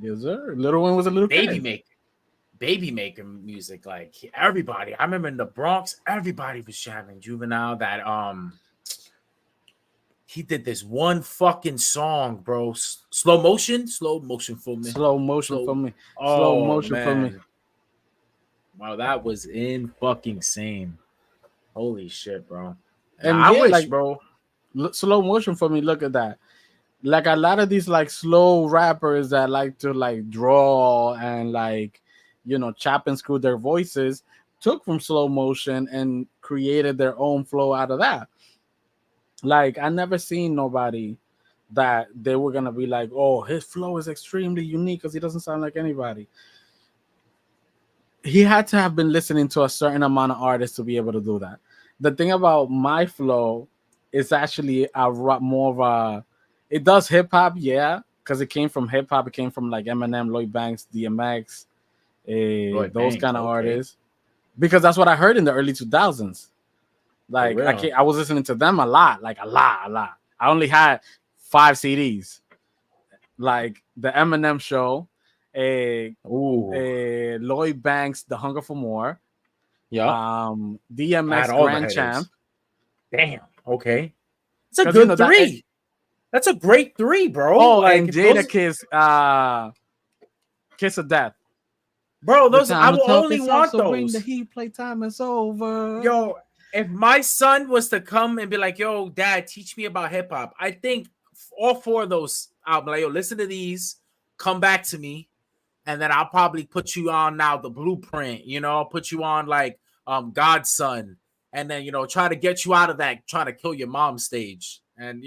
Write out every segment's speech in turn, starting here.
Yes, sir. Little Wayne was a little Baby kid. maker, baby maker music. Like everybody, I remember in the Bronx, everybody was jamming Juvenile. That he did this one fucking song, bro. Slow motion for me. Slow motion Slow. for me. Slow Oh motion for me. man, wow, that was in fucking same. Holy shit, bro. Yeah, And I yeah, wish, like bro. slow motion for me. Look at that. Like a lot of these like slow rappers that like to like draw and like chop and screw their voices took from slow motion and created their own flow out of that. Like I never seen nobody that they were gonna be like, oh, his flow is extremely unique because he doesn't sound like anybody. He had to have been listening to a certain amount of artists to be able to do that. The thing about my flow is actually more of a. It does hip hop, yeah, because it came from hip hop. It came from like Eminem, Lloyd Banks, DMX, Lloyd those Banks, kind of okay, artists. Because that's what I heard in the early 2000s. for Like real. I was listening to them a lot, like a lot, a lot. I only had 5 CDs, like the Eminem Show, a Ooh, Lloyd Banks, The Hunger for More, yup. I had DMX all the Grand Champ, headers. Damn. Okay, it's a because good that. three. That's a great three, bro. Oh, and Like Jada those, Kiss, Kiss of Death. bro. The Those I time to will talk only is off, want so bring the those. heat. Playtime is over. Yo, if my son was to come and be like, "Yo, Dad, teach me about hip hop," I think all four of those, I'll be like, "Yo, listen to these. Come back to me, and then I'll probably put you on now the blueprint. I'll put you on like Godson, and then try to get you out of that trying to kill your mom stage, and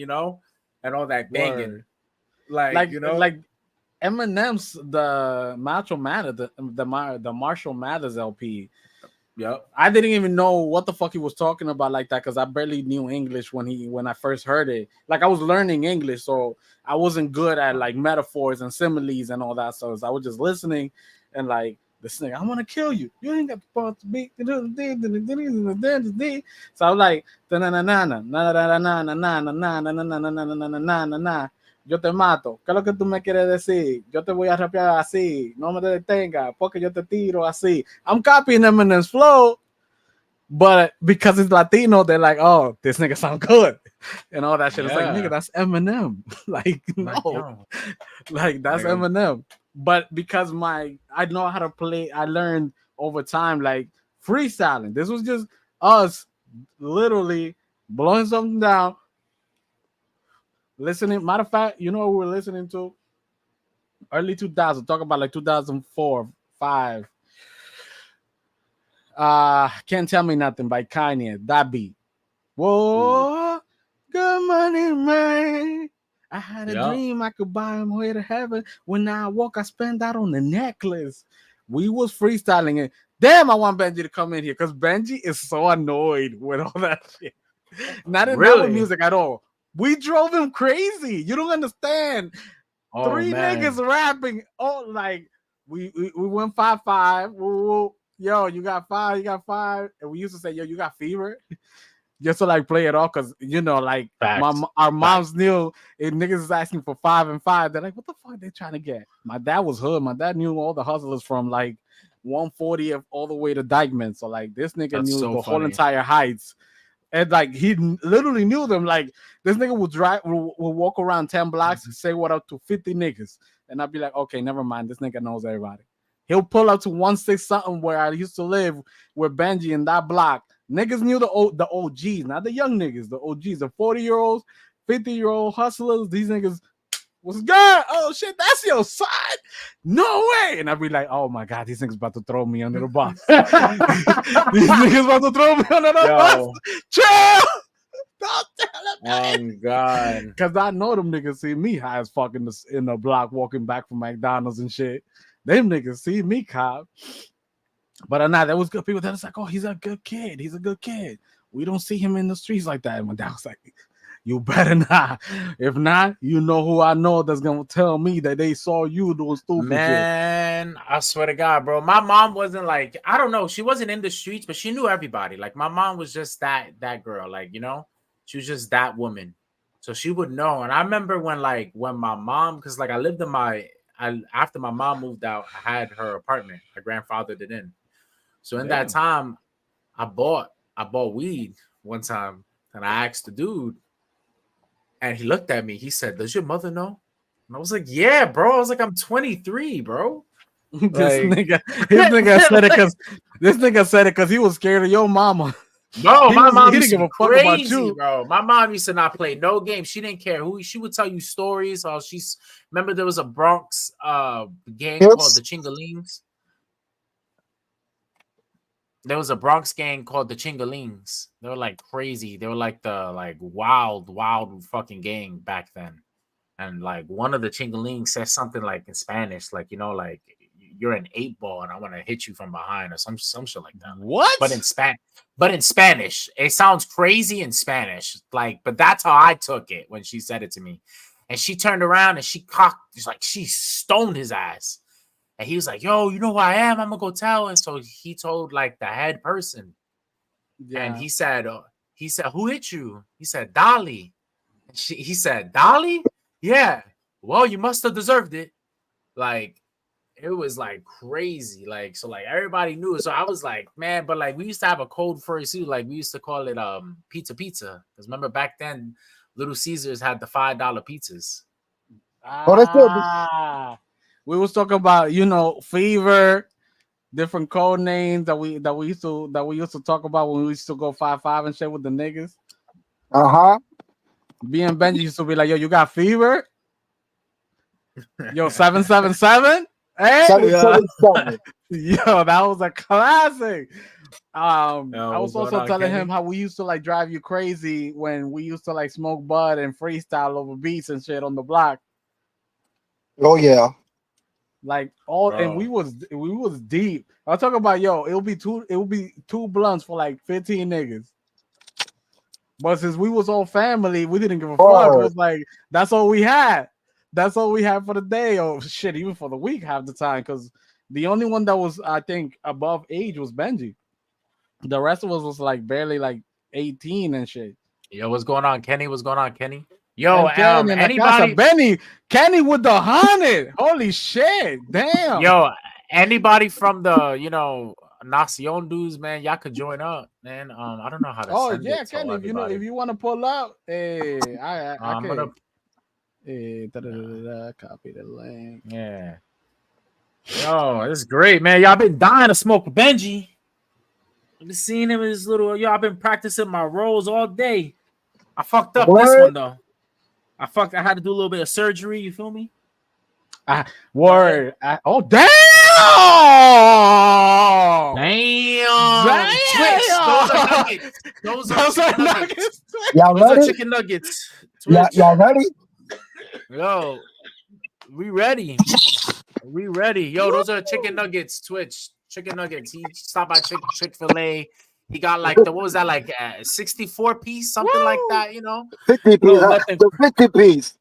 and all that banging, Word. like Like Eminem's the Macho Man, the Marshall Mathers LP. yep. I didn't even know what the fuck he was talking about like that because I barely knew English when I first heard it. Like I was learning English, so I wasn't good at like metaphors and similes and all that. So I was just listening and like this nigga, I'm gonna kill you. You ain't got the power to beat. So I was like, na na na na na na na na na na na na na na na na na na na. Yo te mato. ¿Qué es lo que tú me quieres decir? Yo te voy a rapear así. No me detenga porque yo te tiro así. I'm copying Eminem's flow, but because it's Latino, they're like, oh, this nigga sound good. And all that shit. It's like, nigga, Yeah. that's Eminem. Like, Like, no. yo, Like, that's like Eminem. But because I know how to play, I learned over time, like freestyling. This was just us literally blowing something down, listening. Matter of fact, you know what we were listening to? Early 2000, talk about like 2004, 5. Can't Tell Me Nothing by Kanye. That beat. ooh, Whoa, good money, man. I had a yeah. dream I could buy him way to heaven. When I walk, I spend that on the necklace. We was freestyling it. Damn, I want Benji to come in here because Benji is so annoyed with all that shit. Not with Really? music at all. We drove him crazy. You don't understand. Oh Three niggas man. rapping. Oh, like we went 5-5. Woo. Yo, you got five, you got five. And we used to say, yo, you got fever. Just to like play it off because like Facts. our Facts. moms knew if niggas is asking for 5 and 5, they're like, what the fuck are they trying to get? My dad was hood. My dad knew all the hustlers from like 140th all the way to Dykeman. So like this nigga That's knew so the whole funny. entire heights. And like literally knew them. Like this nigga will walk around 10 blocks, say what up to 50 niggas. And I'd be like, okay, never mind. This nigga knows everybody. He'll pull up to 1-6 something where I used to live with Benji in that block. Niggas knew the OGs, not the young niggas, the OGs, the 40-year-olds, 50-year-old hustlers. These niggas, what's good? Oh shit, that's your son? No way. And I'd be like, oh my God, these niggas about to throw me under the bus. These niggas about to throw me under the bus. Yo, Chill. Don't tell them oh nothing. God. Cause I know them niggas see me high as fuck in the block walking back from McDonald's and shit. Them niggas see me cop. But nah, there was good people that was like, oh, he's a good kid. He's a good kid. We don't see him in the streets like that. And my dad was like, you better not. If not, you know who I know that's gonna tell me that they saw you doing stupid shit. Man, I swear to God, bro. My mom wasn't like, I don't know, she wasn't in the streets, but she knew everybody. Like my mom was just that girl, like, she was just that woman. So she would know. And I remember when my mom, because like I lived in my after my mom moved out, I had her apartment. My grandfathered it in. So in that Damn. time, I bought weed one time, and I asked the dude, and he looked at me. He said, "Does your mother know?" And I was like, "Yeah, bro." I was like, "I'm 23, bro." This Like, nigga said it because he was scared of your mama. bro, my mom He used didn't to give be a fuck about crazy, you. bro. My mom used to not play no games. She didn't care who. She would tell you stories. Or she's remember there was a Bronx gang called Yes. the Chingalings. There was a Bronx gang called the Chingalings. They were like crazy. They were like the wild fucking gang back then. And like one of the Chingalings says something like in Spanish, like like you're an 8-ball and I want to hit you from behind or some shit like that. What? But in Spanish, it sounds crazy in Spanish. Like, but that's how I took it when she said it to me. And she turned around and she stoned his ass. And he was like, "Yo, you know who I am? I'm gonna go tell." And so he told like the head person. Yeah. And he said, "Who hit you?" He said, "Dolly." And he said, "Dolly? Yeah. Well, you must have deserved it." Like, it was like crazy. Like, so like everybody knew it. So I was like, man, but like we used to have a code for it too. Like we used to call it pizza. Because remember back then, Little Caesars had the $5 pizzas. that's good. We was talking about fever, different code names that we used to talk about when we used to go 5-5 and shit with the niggas. Me and Benji used to be like, "Yo, you got fever? Yo, 777? Hey, 777. yo, that was a classic." I was what's going also on, telling Kenny? him how we used to like drive you crazy when we used to like smoke bud and freestyle over beats and shit on the block. Oh yeah. Like all, Bro. and we was deep. I'll talk about it will be two blunts for like 15 niggas. But since we was all family, we didn't give a fuck. It was like that's all we had. That's all we had for the day, or shit, even for the week half the time. Because the only one that was, I think, above age was Benji. The rest of us was like barely like 18 and shit. Yo, what's going on, Kenny? What's going on, Kenny? Yo, Kenny in the anybody? casa. Kenny with the 100. Holy shit! Damn. Yo, anybody from the Nacion dudes, man, y'all could join up, man. I don't know how to. Oh send yeah, it to Kenny. everybody. If you want to pull up, I I'm can. gonna. Copy the link. Yeah. Yo, this is great, man. Y'all been dying to smoke Benji. I've been seeing him in his little. Yo, I've been practicing my rolls all day. I fucked up this one though. I had to do a little bit of surgery. You feel me? Word. Oh damn! Damn! Twitch. Those are nuggets. Those are nuggets. Y'all Those are ready? chicken nuggets. Twitch. Y'all ready? Yo, we ready. We ready. Yo, those are chicken nuggets. Twitch. Chicken nuggets. He stopped by Chick-fil-A. He got like what was that, like 64 piece, something like that, 50 piece. The 50 piece.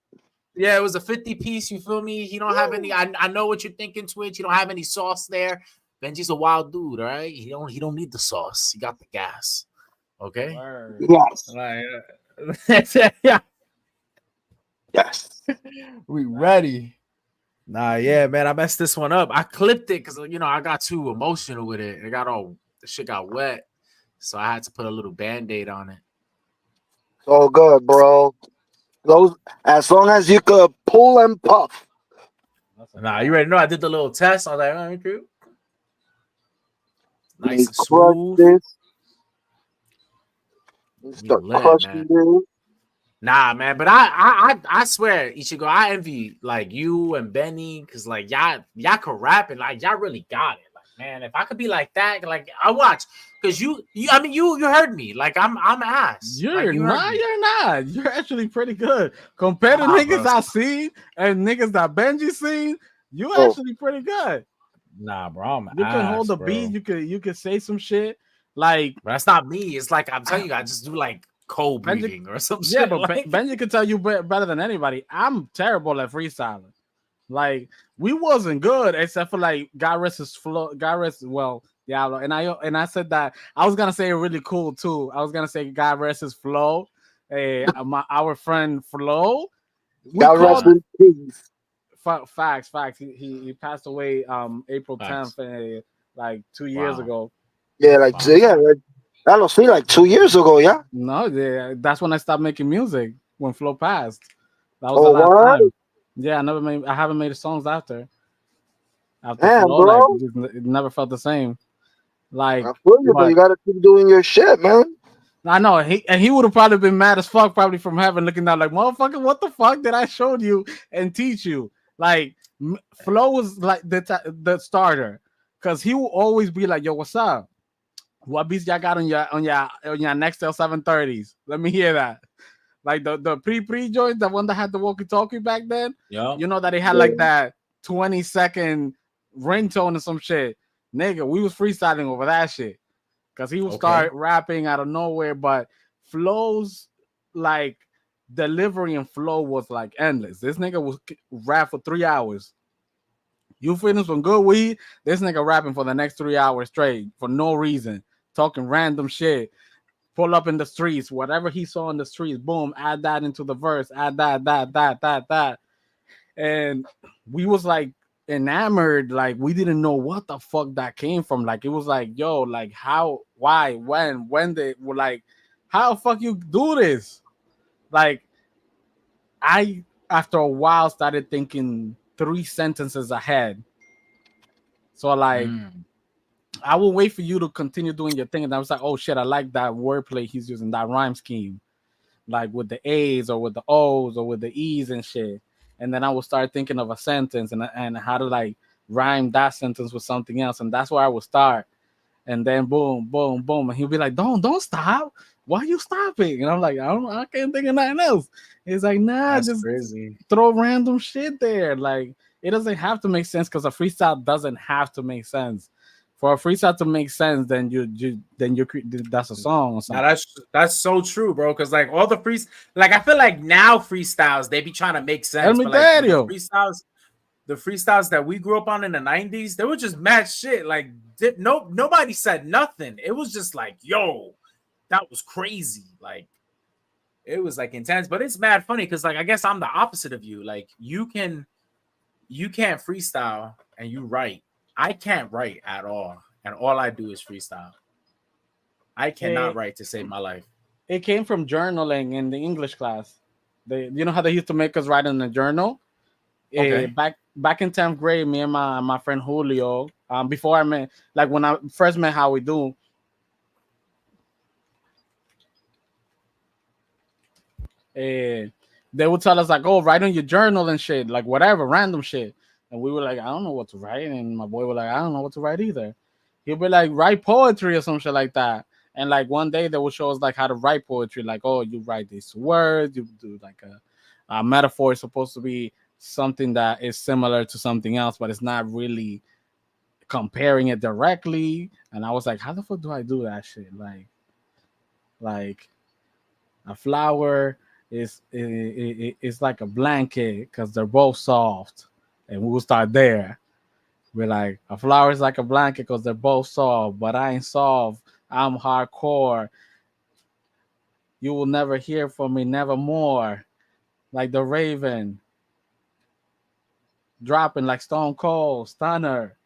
Yeah, it was a 50 piece. You feel me? He don't have any. I know what you're thinking, Twitch. You don't have any sauce there. Benji's a wild dude, all right? He don't need the sauce. He got the gas. Okay. Yes. Yeah. Yes. We ready. Nah, yeah, man. I messed this one up. I clipped it because I got too emotional with it. The shit got wet. So I had to put a little band-aid on it. It's all good, bro. Those, as long as you could pull and puff. Nah, you already know I did the little test. I was like, oh, true. Nice and Crush smooth. this. You lit, Crushing this. Nah, man, but I swear, Ichigo, I envy like you and Benny because like y'all could rap and like y'all really got it. Like, man, if I could be like that, like I watch because you heard me. Like I'm ass. You're like, not. You're actually pretty good compared to niggas bro. I seen and niggas that Benji seen. You actually pretty good. Nah, bro, you can hold the beat. You can say some shit. Like, but that's not me. It's like I'm telling you, I just do like cold breathing or some shit. Yeah, but like... Benji can tell you better than anybody. I'm terrible at freestyling. Like, we wasn't good except for like God rest his flow. God rest Diablo. And I said that I was gonna say it really cool too. I was gonna say God rest his flow. Our friend Flo. God rest his peace. facts. He passed away April Facts. 10th, like 2 years Wow. ago. Yeah, like Wow. yeah, like, I don't see like 2 years ago. Yeah. No, that's when I stopped making music when Flo passed. That was the Oh, last what? time. Yeah, I haven't made songs after Damn, Flo. Like bro. it never felt the same. Like, I feel you, but but you gotta keep doing your shit, man. I know he would have probably been mad as fuck, probably from heaven, looking down like, motherfucker, what the fuck did I show you and teach you? Like, Flo was like the starter, cause he will always be like, yo, what's up? What beats y'all got on your Nextel 730s? Let me hear that. Like the pre joint, the one that had the walkie talkie back then. Yup. You know that they had Yeah. like that 20-second ringtone or some shit. Nigga, we was freestyling over that shit. Cause he would Okay. start rapping out of nowhere, but Flow's like delivery and flow was like endless. This nigga was rap for 3 hours. You finish some good weed, this nigga rapping for the next 3 hours straight for no reason, talking random shit. Pull up in the streets, whatever he saw in the streets, boom, add that into the verse, add that. And we was like enamored, like we didn't know what the fuck that came from. Like it was like, yo, like how, why, when they were like, how the fuck you do this? Like I after a while started thinking 3 sentences ahead. So like Mm. I will wait for you to continue doing your thing, and I was like, oh shit, I like that wordplay he's using, that rhyme scheme, like with the A's or with the O's or with the E's and shit. And then I will start thinking of a sentence and how to like rhyme that sentence with something else, and that's where I will start. And then boom, boom, boom, and he'll be like, don't stop. Why are you stopping? And I'm like, I can't think of nothing else. He's like, nah, That's just crazy. throw random shit there. Like it doesn't have to make sense because a freestyle doesn't have to make sense. For a freestyle to make sense, then that's a song or Now something. that's so true, bro. Because like all the like I feel like now freestyles they be trying to make El sense, but like Misterio. the freestyles that we grew up on in the 90s, they were just mad shit. Like nobody said nothing. It was just like, yo, that was crazy. Like it was like intense, but it's mad funny because like I guess I'm the opposite of you. Like you can't freestyle and you write. I can't write at all, and all I do is freestyle. I cannot It, write to save my life. it came from journaling in the English class. You know how they used to make us write in a journal. Okay. Back in 10th grade, me and my friend Julio, before I met, like when I first met How We Do, they would tell us like, oh, write on your journal and shit, like whatever, random shit. And we were like, I don't know what to write. And my boy was like, I don't know what to write either. He'll be like, write poetry or some shit like that. And like one day they would show us like how to write poetry, like, oh, you write these words, you do like a metaphor is supposed to be something that is similar to something else, but it's not really comparing it directly. And I was like, how the fuck do I do that shit? Like a flower is like a blanket because they're both soft, and we'll start there. We're like, a flower is like a blanket because they're both soft, but I ain't soft. I'm hardcore. You will never hear from me, nevermore. Like the Raven, dropping like Stone Cold, Stunner.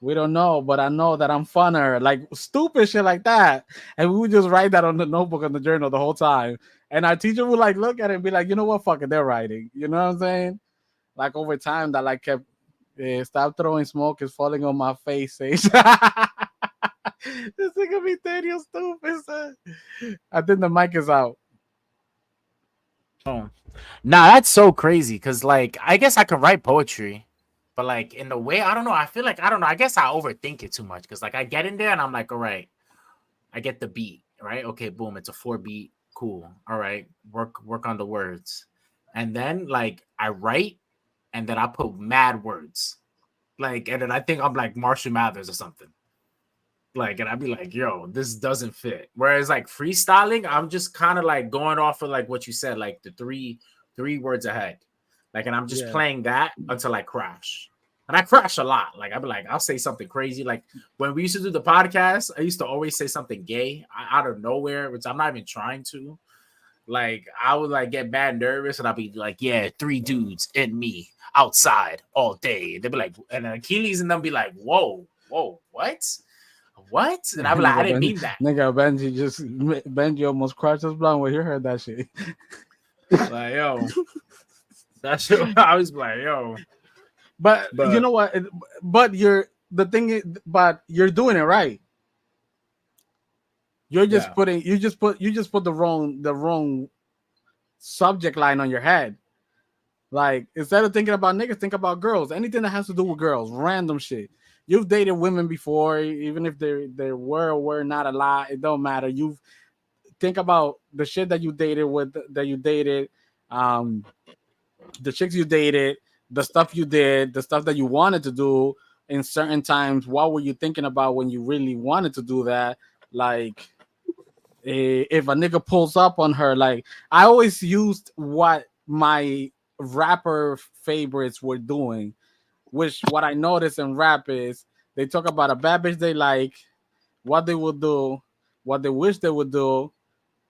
We don't know, but I know that I'm funner. Like stupid shit like that. And we would just write that on the notebook on the journal the whole time. And our teacher would like look at it and be like, you know what, fuck it, they're writing. You know what I'm saying? Like over time, that like kept stop throwing smoke is falling on my face. This nigga be Daniel stupid. Son. I think the mic is out. Oh. Nah, that's so crazy because like I guess I could write poetry, but like in the way I don't know, I feel like I don't know. I guess I overthink it too much because like I get in there and I'm like, all right, I get the beat, right? Okay, boom, it's a 4 beat, cool. All right, work on the words, and then like I write, and then I put mad words, like, and then I think I'm like Marshall Mathers or something. Like, and I'd be like, yo, this doesn't fit. Whereas like freestyling, I'm just kind of like going off of like what you said, like the three words ahead. Like, and I'm just Yeah. playing that until I crash. And I crash a lot. Like, I'd be like, I'll say something crazy. Like when we used to do the podcast, I used to always say something gay out of nowhere, which I'm not even trying to. Like I would like get bad nervous, and I'll be like, "Yeah, three dudes and me outside all day." They'd be like, and Achilles and them be like, "Whoa, whoa, what?" And I'd be like, "I didn't mean that." Nigga Benji almost crushed his blunt when he heard that shit. Like, yo, that shit. I was like, yo, But you but know what? But you're the thing is, but you're doing it right. You're just yeah, putting you just put the wrong subject line on your head. Like instead of thinking about niggas, think about girls. Anything that has to do with girls, random shit. You've dated women before, even if they were or were not a lot. It don't matter. You've think about the shit that you dated with that you dated, um, the chicks you dated, the stuff you did, the stuff that you wanted to do in certain times. What were you thinking about when you really wanted to do that? Like if a nigga pulls up on her, like I always used what my rapper favorites were doing, which what I noticed in rap is they talk about a bad bitch they like, what they would do, what they wish they would do,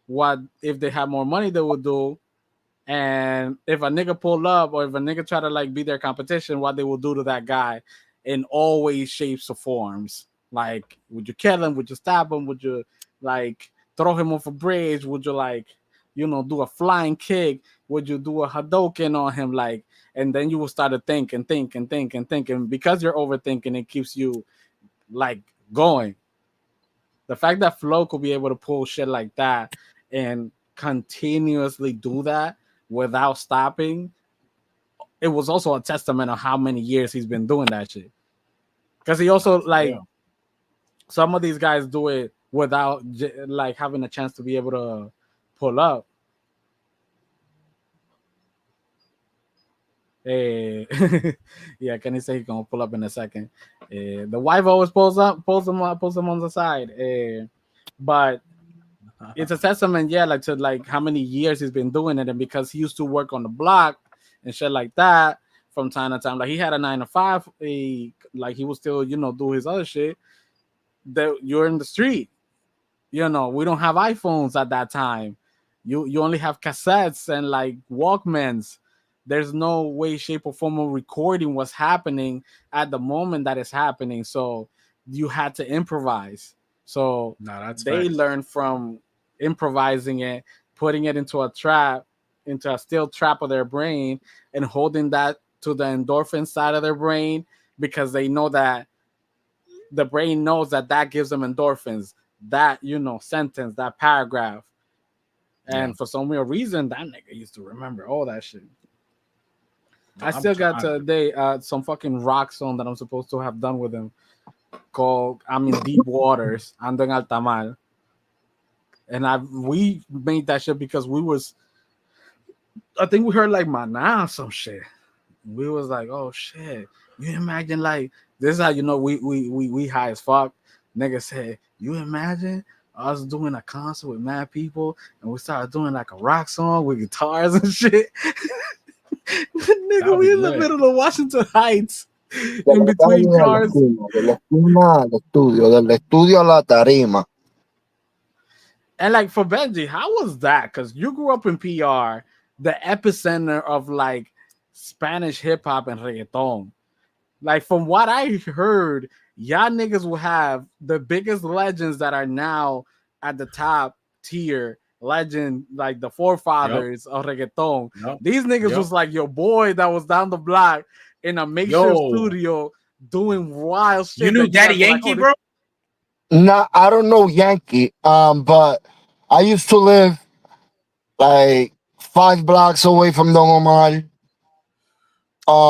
what if they had more money they would do, and if a nigga pull up or if a nigga try to like be their competition, what they will do to that guy in all ways, shapes, or forms. Like, would you kill him? Would you stab him? Would you like throw him off a bridge? Would you like, do a flying kick? Would you do a Hadoken on him? Like, and then you will start to think and think and think and think. And because you're overthinking, it keeps you like going. The fact that Flo could be able to pull shit like that and continuously do that without stopping, it was also a testament of how many years he's been doing that shit. Because he also like yeah. some of these guys do it without like having a chance to be able to pull up. Eh, yeah, Kenny say he's gonna pull up in a second. The wife always pulls him on the side. But it's a testament, yeah, like to like how many years he's been doing it, and because he used to work on the block and shit like that from time to time. Like he had a 9 to 5, like he would still, do his other shit. That you're in the street, we don't have iPhones at that time. You only have cassettes and like Walkmans. There's no way, shape, or form of recording what's happening at the moment that it's happening. So you had to improvise. So No, that's they facts. learned from improvising it, putting it into a trap, into a steel trap of their brain, and holding that to the endorphin side of their brain because they know that the brain knows that that gives them endorphins. That sentence, that paragraph, Yeah, and for some weird reason, that nigga used to remember all that shit. no, I I'm still got trying. today some fucking rock song that I'm supposed to have done with him called "I'm in Deep Waters," Ando en Alta Mar. And we made that shit because I think we heard like Mana or some shit. We was like, oh shit. You imagine like this is how we high as fuck. Nigga said, you imagine us doing a concert with mad people and we started doing like a rock song with guitars and shit. That Nigga, would be we in the lit. middle of Washington Heights De in la between calle a la cars. esquina, de la esquina al estudio, del estudio a la tarima. And like for Benji, how was that? Because you grew up in PR, the epicenter of like Spanish hip hop and reggaeton. Like from what I heard, y'all niggas will have the biggest legends that are now at the top tier legend, like the Yep, forefathers of reggaeton. yep, These niggas yep. was like your boy that was down the block in a makeshift Yo, studio doing wild you shit knew that you Daddy guys were like, Yankee, oh, this bro? Nah, I don't know Yankee, but I used to live like 5 blocks away from Don Omar.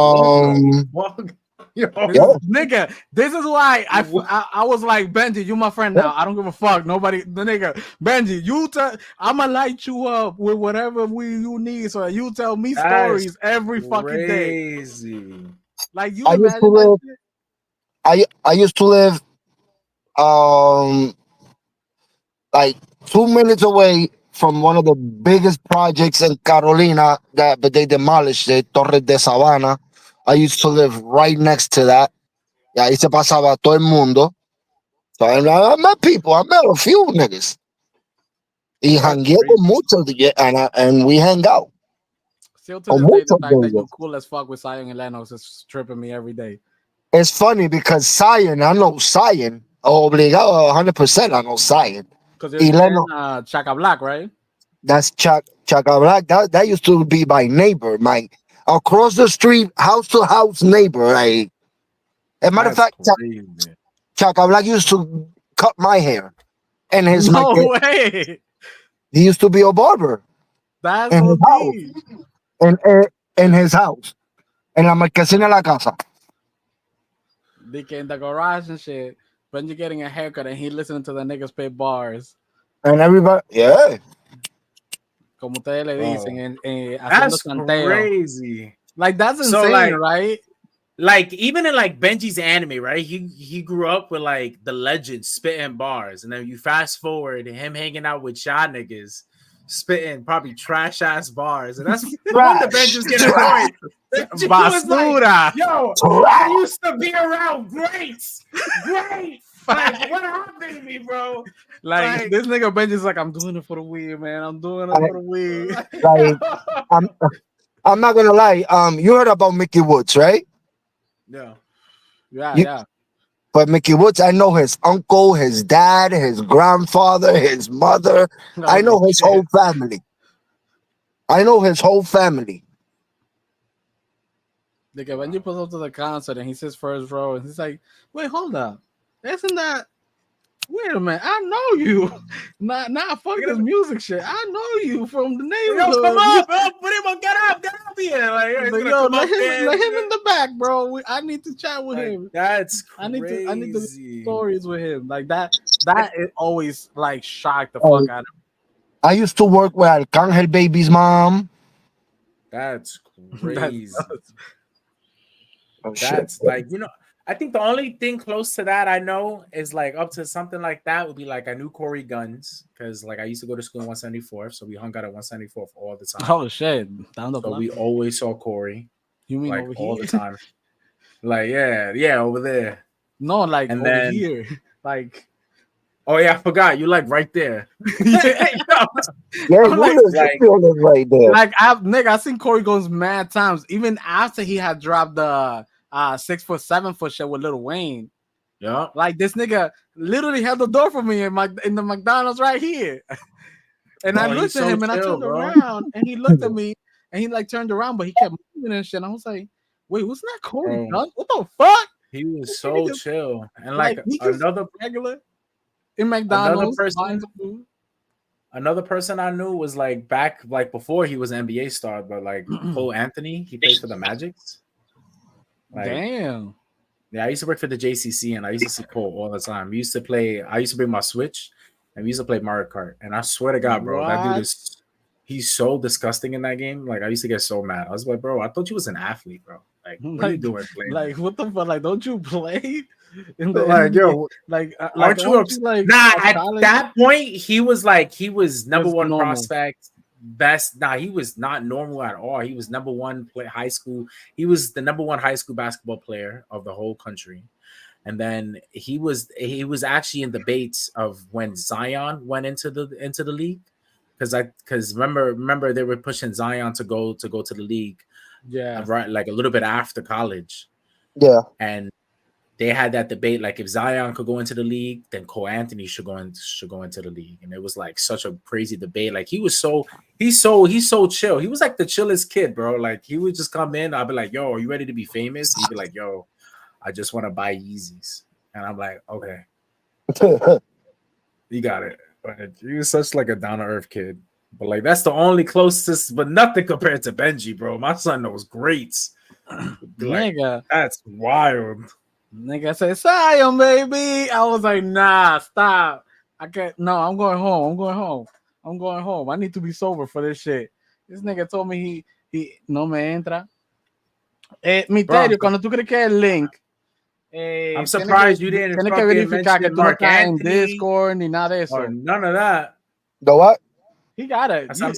What the Um, fuck? this yeah, is Yo, nigga. This is why what? I was like Benji, you my friend yeah, now. I don't give a fuck. Nobody, the nigga Benji, I'ma light you up with whatever you need, so you tell me That is stories every fucking day. crazy. Like you I used to imagine that live. shit? I used to live um like 2 minutes away from one of the biggest projects in Carolina that but they demolished it, Torres de Sabana. I used to live right next to that. Y ahí se pasaba todo el mundo. So I met people. I met a few niggas. Y That's jangueo crazy. con muchos and we hang out. Still to Con this day, the muchos fact de that you're ellos. cool as fuck with Zion and Lennox is tripping me every day. It's funny because Zion, I know Zion. Obligado 100%, I know Zion. Because you're Y saying Leno, Chaka Black, right? that's Chaka Black. That used to be my neighbor, my across the street, house to house neighbor. Like, as a matter of That's fact, crazy. Chaka Black used to cut my hair. And No way. he used to be a barber That's in his house. OD. In his house. En la marquesina de la casa. They get in the garage and shit. When you're getting a haircut and he listening to the niggas spit bars. And everybody, yeah. Como ustedes le Bro. dicen, haciendo That's chanteo. crazy. Like, that's So, insane, like- right? Like even in like Benji's anime, right? He grew up with like the legend spitting bars, and then you fast forward him hanging out with y'all niggas spitting probably trash ass bars, and that's no wonder Benji was getting annoyed. Benji was like, Basura. yo, I used to be around greats, great. Like, what happened to me, bro? Like, this nigga Benji's like, I'm doing it for the weed, man. I'm doing it for the weed. Like, I'm not gonna lie. You heard about Mickey Woods, right? No. Yeah. But Mickey Woods, I know his uncle, his dad, his grandfather, his mother. I know his whole family. Nigga, when you pull up to the concert and he says first row, and he's like, wait, hold up. Isn't that... Wait a minute, I know you. Nah, fuck this music shit. I know you from the neighborhood. Yo, come up, bro. Put him on, get up here. Like, But yo, let him in the back, bro. I need to chat with him. That's crazy. I need to crazy. stories with him. Like that it always like shocked the fuck out of me. I used to work with Arcangel Baby's mom. That's crazy. Oh, shit. That's like, you know, I think the only thing close to that I know is like up to something like that would be like I knew Corey Guns because like I used to go to school in 174th, so we hung out at 174th all the time. Oh shit. Down the So block. we always saw Corey. You mean like over all here? the time. Like, yeah, over there. No, like And over then- here. Like Oh yeah, I forgot. You like right there. Yeah, I'm like- you live right there. Like I seen Corey Guns mad times, even after he had dropped the 6 foot 7 foot shit with Lil Wayne. Yeah. Like this nigga literally held the door for me in the McDonald's right here. And I Bro, looked he's at him so and I chill, turned bro. around and he looked at me and he like turned around, but he kept moving and shit. And I was like, wait, what's that Corey Bro. Gunn? What the fuck? He was This so nigga just- chill. And like he just another regular in McDonald's person- buying some food. Another person I knew was like back like before he was an NBA star, but like Cole Anthony, he played for the Magics. Like, Damn. yeah, I used to work for the JCC and I used to see Cole all the time. I used to bring my Switch and we used to play Mario Kart. And I swear to God, bro, that What? dude he's so disgusting in that game. Like I used to get so mad. I was like, bro, I thought you was an athlete, bro. Like, what are you Like- doing playing? Like what the fuck? Like, don't you play? In the Like, NBA? yo, like aren't you aren't like Nah, a at college- that point, he was number Was one normal. prospect, best. Nah, he was not normal at all. He was number one high school. He was the number one high school basketball player of the whole country. And then he was actually in debates of when Zion went into the league. Because remember they were pushing Zion to go to the league, Yeah. right? Like a little bit after college. Yeah. And they had that debate, like if Zion could go into the league, then Cole Anthony should go into the league. And it was like such a crazy debate. Like he's so chill. He was like the chillest kid, bro. Like he would just come in. I'd be like, yo, are you ready to be famous? He'd be like, yo, I just want to buy Yeezys. And I'm like, okay, you got it. But he was such like a down-to-earth kid. But like that's the only closest, but nothing compared to Benji, bro. My son knows greats. Like, Nigga. that's wild. Nigga said, Zion, baby. I was like, nah, stop. I can't. No, I'm going home. I need to be sober for this shit. This nigga told me he no me entra. Misterio, Bro. cuando tú crees que el link. I'm surprised you didn't Tiene que fucking verificar que mention tú no Mark estás en Anthony Discord ni nada de eso. or none of that. The what? He got it. I'm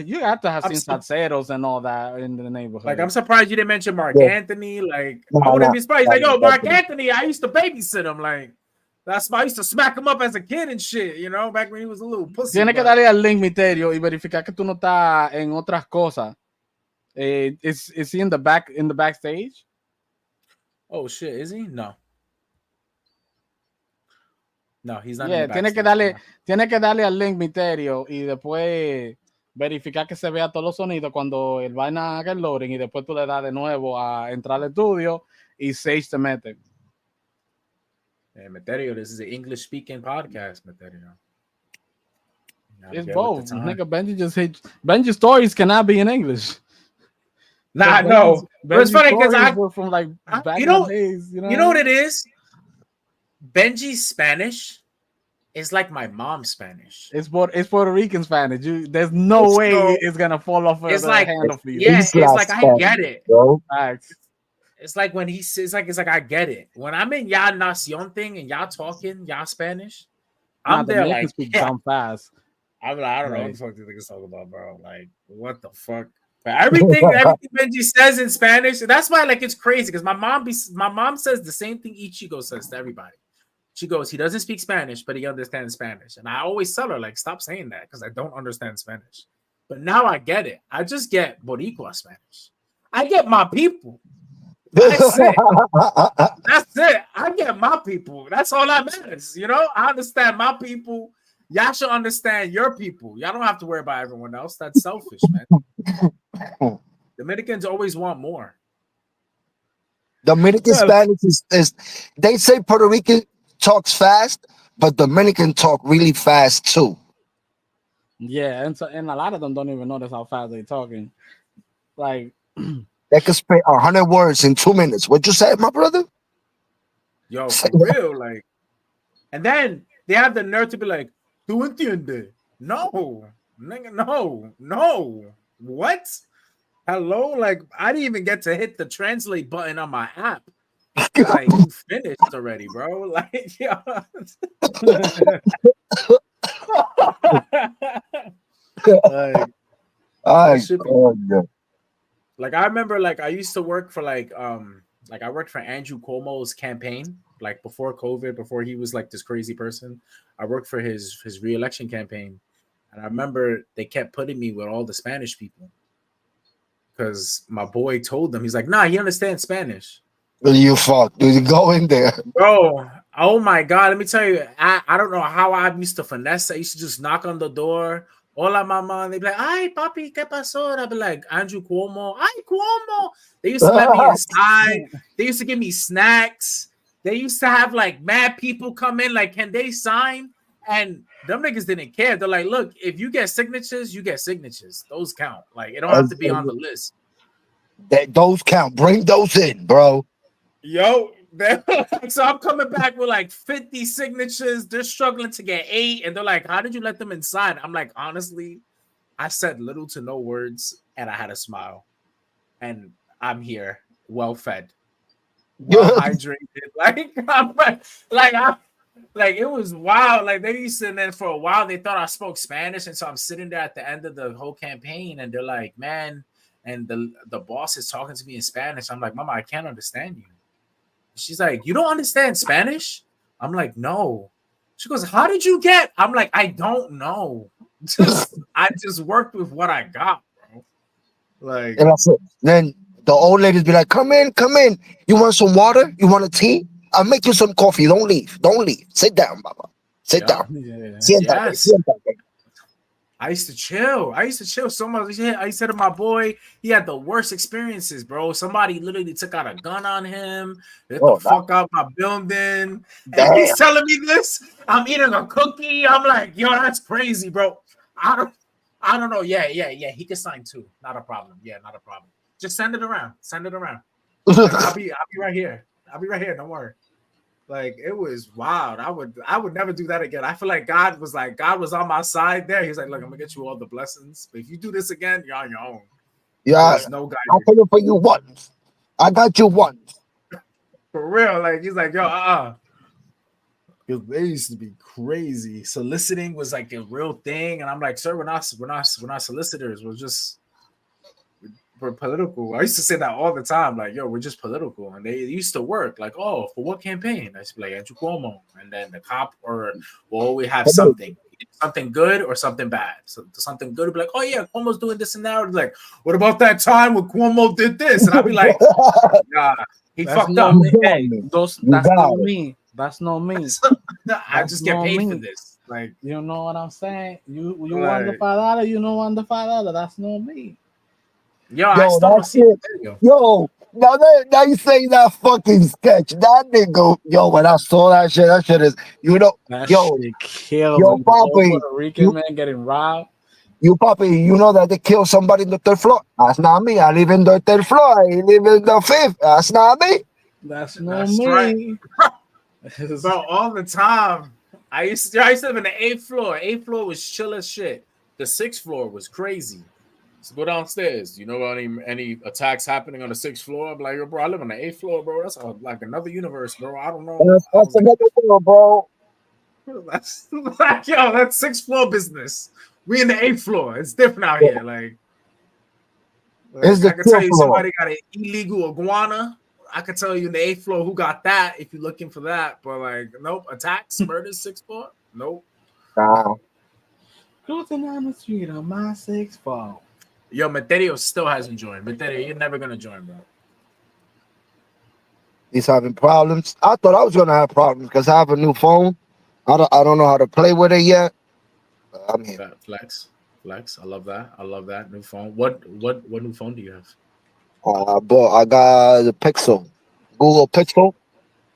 You have to have I'm seen salseros and all that in the neighborhood. Like, I'm surprised you didn't mention Mark Yeah. Anthony. Like, No, I wouldn't no, be surprised. Like, no, yo, Mark no. Anthony, I used to babysit him. Like, That's why I used to smack him up as a kid and shit, you know, back when he was a little pussy. Tienes que but- darle al link misterio y verificar que tú no estás en otras cosas. Is he in the backstage? Oh shit, is he? No. No, he's not in Yeah, the tiene backstage. que darle al link misterio y después verificar que se vea todos los sonidos cuando el vaina haga el loading y después tú le das de nuevo a entrar al estudio y Sage te mete. Hey, Meterio, this is an English speaking podcast, Meterio. It's both. Nigga, Benji stories cannot be in English. Nah, Benji's- no. But it's Benji's funny because stories were from like back you in know- the days. You You know what it is? Benji's Spanish is like my mom's Spanish. It's Puerto Rican Spanish. There's no way So- it's gonna fall off It's the like- handle for you. Yeah, He's it's not like I Spanish, get it. bro. Facts. It's like when he says it's like I get it. When I'm in y'all nacion thing and y'all talking y'all Spanish, Nah, I'm the there niggas like speak yeah. dumb fast. I'm like, I don't know what Right. the fuck these niggas talking about, bro. Like, what the fuck? But everything Benji says in Spanish, that's why like it's crazy because my mom says the same thing Ichigo says to everybody. She goes, he doesn't speak Spanish, but he understands Spanish. And I always tell her, like, stop saying that because I don't understand Spanish. But now I get it. I just get Boricua Spanish. I get my people. That's it. That's it. I get my people. That's all that matters. You know, I understand my people. Y'all should understand your people. Y'all don't have to worry about everyone else. That's selfish, man. Dominicans always want more. Dominican Yeah. Spanish is they say Puerto Rican talks fast, but Dominican talk really fast too. Yeah, and a lot of them don't even notice how fast they're talking. Like, They can spit 100 words in 2 minutes. What you say, my brother? Yo, for real, like, and then they have the nerve to be like, "Tu entiende?" No, nigga, no. What? Hello, like, I didn't even get to hit the translate button on my app. Like, you finished already, bro. Like, yeah. Like, Ay, should be- coño. like I remember, like I used to work for like I worked for Andrew Cuomo's campaign, like before COVID, before he was like this crazy person. I worked for his re-election campaign, and I remember they kept putting me with all the Spanish people because my boy told them, he's like, nah, he understands Spanish. You fuck. You go in there. Bro, oh my god, let me tell you, I don't know how I used to finesse. I used to just knock on the door. Hola, mama. And they'd be like, ay, papi, ¿qué pasó? And I'd be like, Andrew Cuomo. Ay, Cuomo. They used to let me inside. They used to give me snacks. They used to have like mad people come in, like, can they sign? And them niggas didn't care. They're like, look, if you get signatures, you get signatures. Those count. Like, it don't have to be on the list. Those count. Bring those in, bro. Yo, so I'm coming back with like 50 signatures. They're struggling to get 8, and they're like, "How did you let them inside?" I'm like, honestly, I said little to no words, and I had a smile, and I'm here, well fed, well hydrated. Like I'm like it was wild. Like they used to, and then for a while they thought I spoke Spanish, and so I'm sitting there at the end of the whole campaign, and they're like, "Man," and the boss is talking to me in Spanish. I'm like, "Mama, I can't understand you." She's like, "You don't understand Spanish?" I'm like, "No." She goes, "How did you get?" I'm like, "I don't know. I just worked with what I got, bro." Like, And that's it. Then the old ladies be like, come in, come in. You want some water? You want a tea? I'll make you some coffee. Don't leave. Don't leave. Sit down, Baba. Sit Yeah. down. yeah. Siéntate, Yes. siéntate. I used to chill so much. I said to my boy, he had the worst experiences, bro. Somebody literally took out a gun on him. Get Oh, the fuck out my building. And Damn. he's telling me this. I'm eating a cookie. I'm like, yo, that's crazy, bro. I don't know. Yeah. He can sign too. Not a problem. Yeah, not a problem. Just send it around. Like, I'll be right here. Don't worry. Like it was wild. I would never do that again. I feel like God was on my side there. He's like, look, I'm gonna get you all the blessings. But if you do this again, you're on your own. Yeah, There's no guy I'll pay for you once. I got you once. for real. Like he's like, yo, They used to be crazy. Soliciting was like a real thing, and I'm like, sir, we're not solicitors. we're political. I used to say that all the time, like, yo, we're just political. And they used to work, like, oh, for what campaign? I used to be like, Andrew Cuomo. And then the cop or will always have something good or something bad. So something good would be like, oh yeah, Cuomo's doing this and that. Like, what about that time when Cuomo did this? And I'd be like, nah, he That's fucked not up. me. You got Hey, me. those You that's got not it. me. That's not me. I That's just get not paid for me. this. Like, You know what I'm saying? You want the like $5, you know want the $5. That's not me. yo, I Yo, still that don't see shit. the video. Yo, now you say that fucking sketch. That nigga, yo, when I saw that shit is, you know, That yo, shit kills yo, me. The old Papi, Puerto Rican you, man getting robbed. Papi, you know that they killed somebody in the third floor? That's not me. I live in the third floor. I live in the fifth. That's not me. That's not That's right. me. Bro, all the time. I used to live in the 8th floor. 8th floor was chill as shit. The 6th floor was crazy. So go downstairs. You know about any attacks happening on the 6th floor? I'm like, yo, bro, I live on the 8th floor, bro. That's like another universe, bro. I don't know. I That's was like, another one, bro. that's like, yo, that's 6th floor business. We in the 8th floor. It's different out here. It's I the could tell third you floor. somebody got an illegal iguana. I could tell you in the 8th floor who got that if you're looking for that. But like, nope, attacks, murders, 6th floor. Nope. Nah. Cruising down the street on my 6th floor. Yo, Materio still hasn't joined. Materio, you're never gonna join, bro. He's having problems. I thought I was gonna have problems because I have a new phone. I don't know how to play with it yet. But I'm here. Flex. I love that. I love that new phone. What new phone do you have? But I got the Pixel, Google Pixel.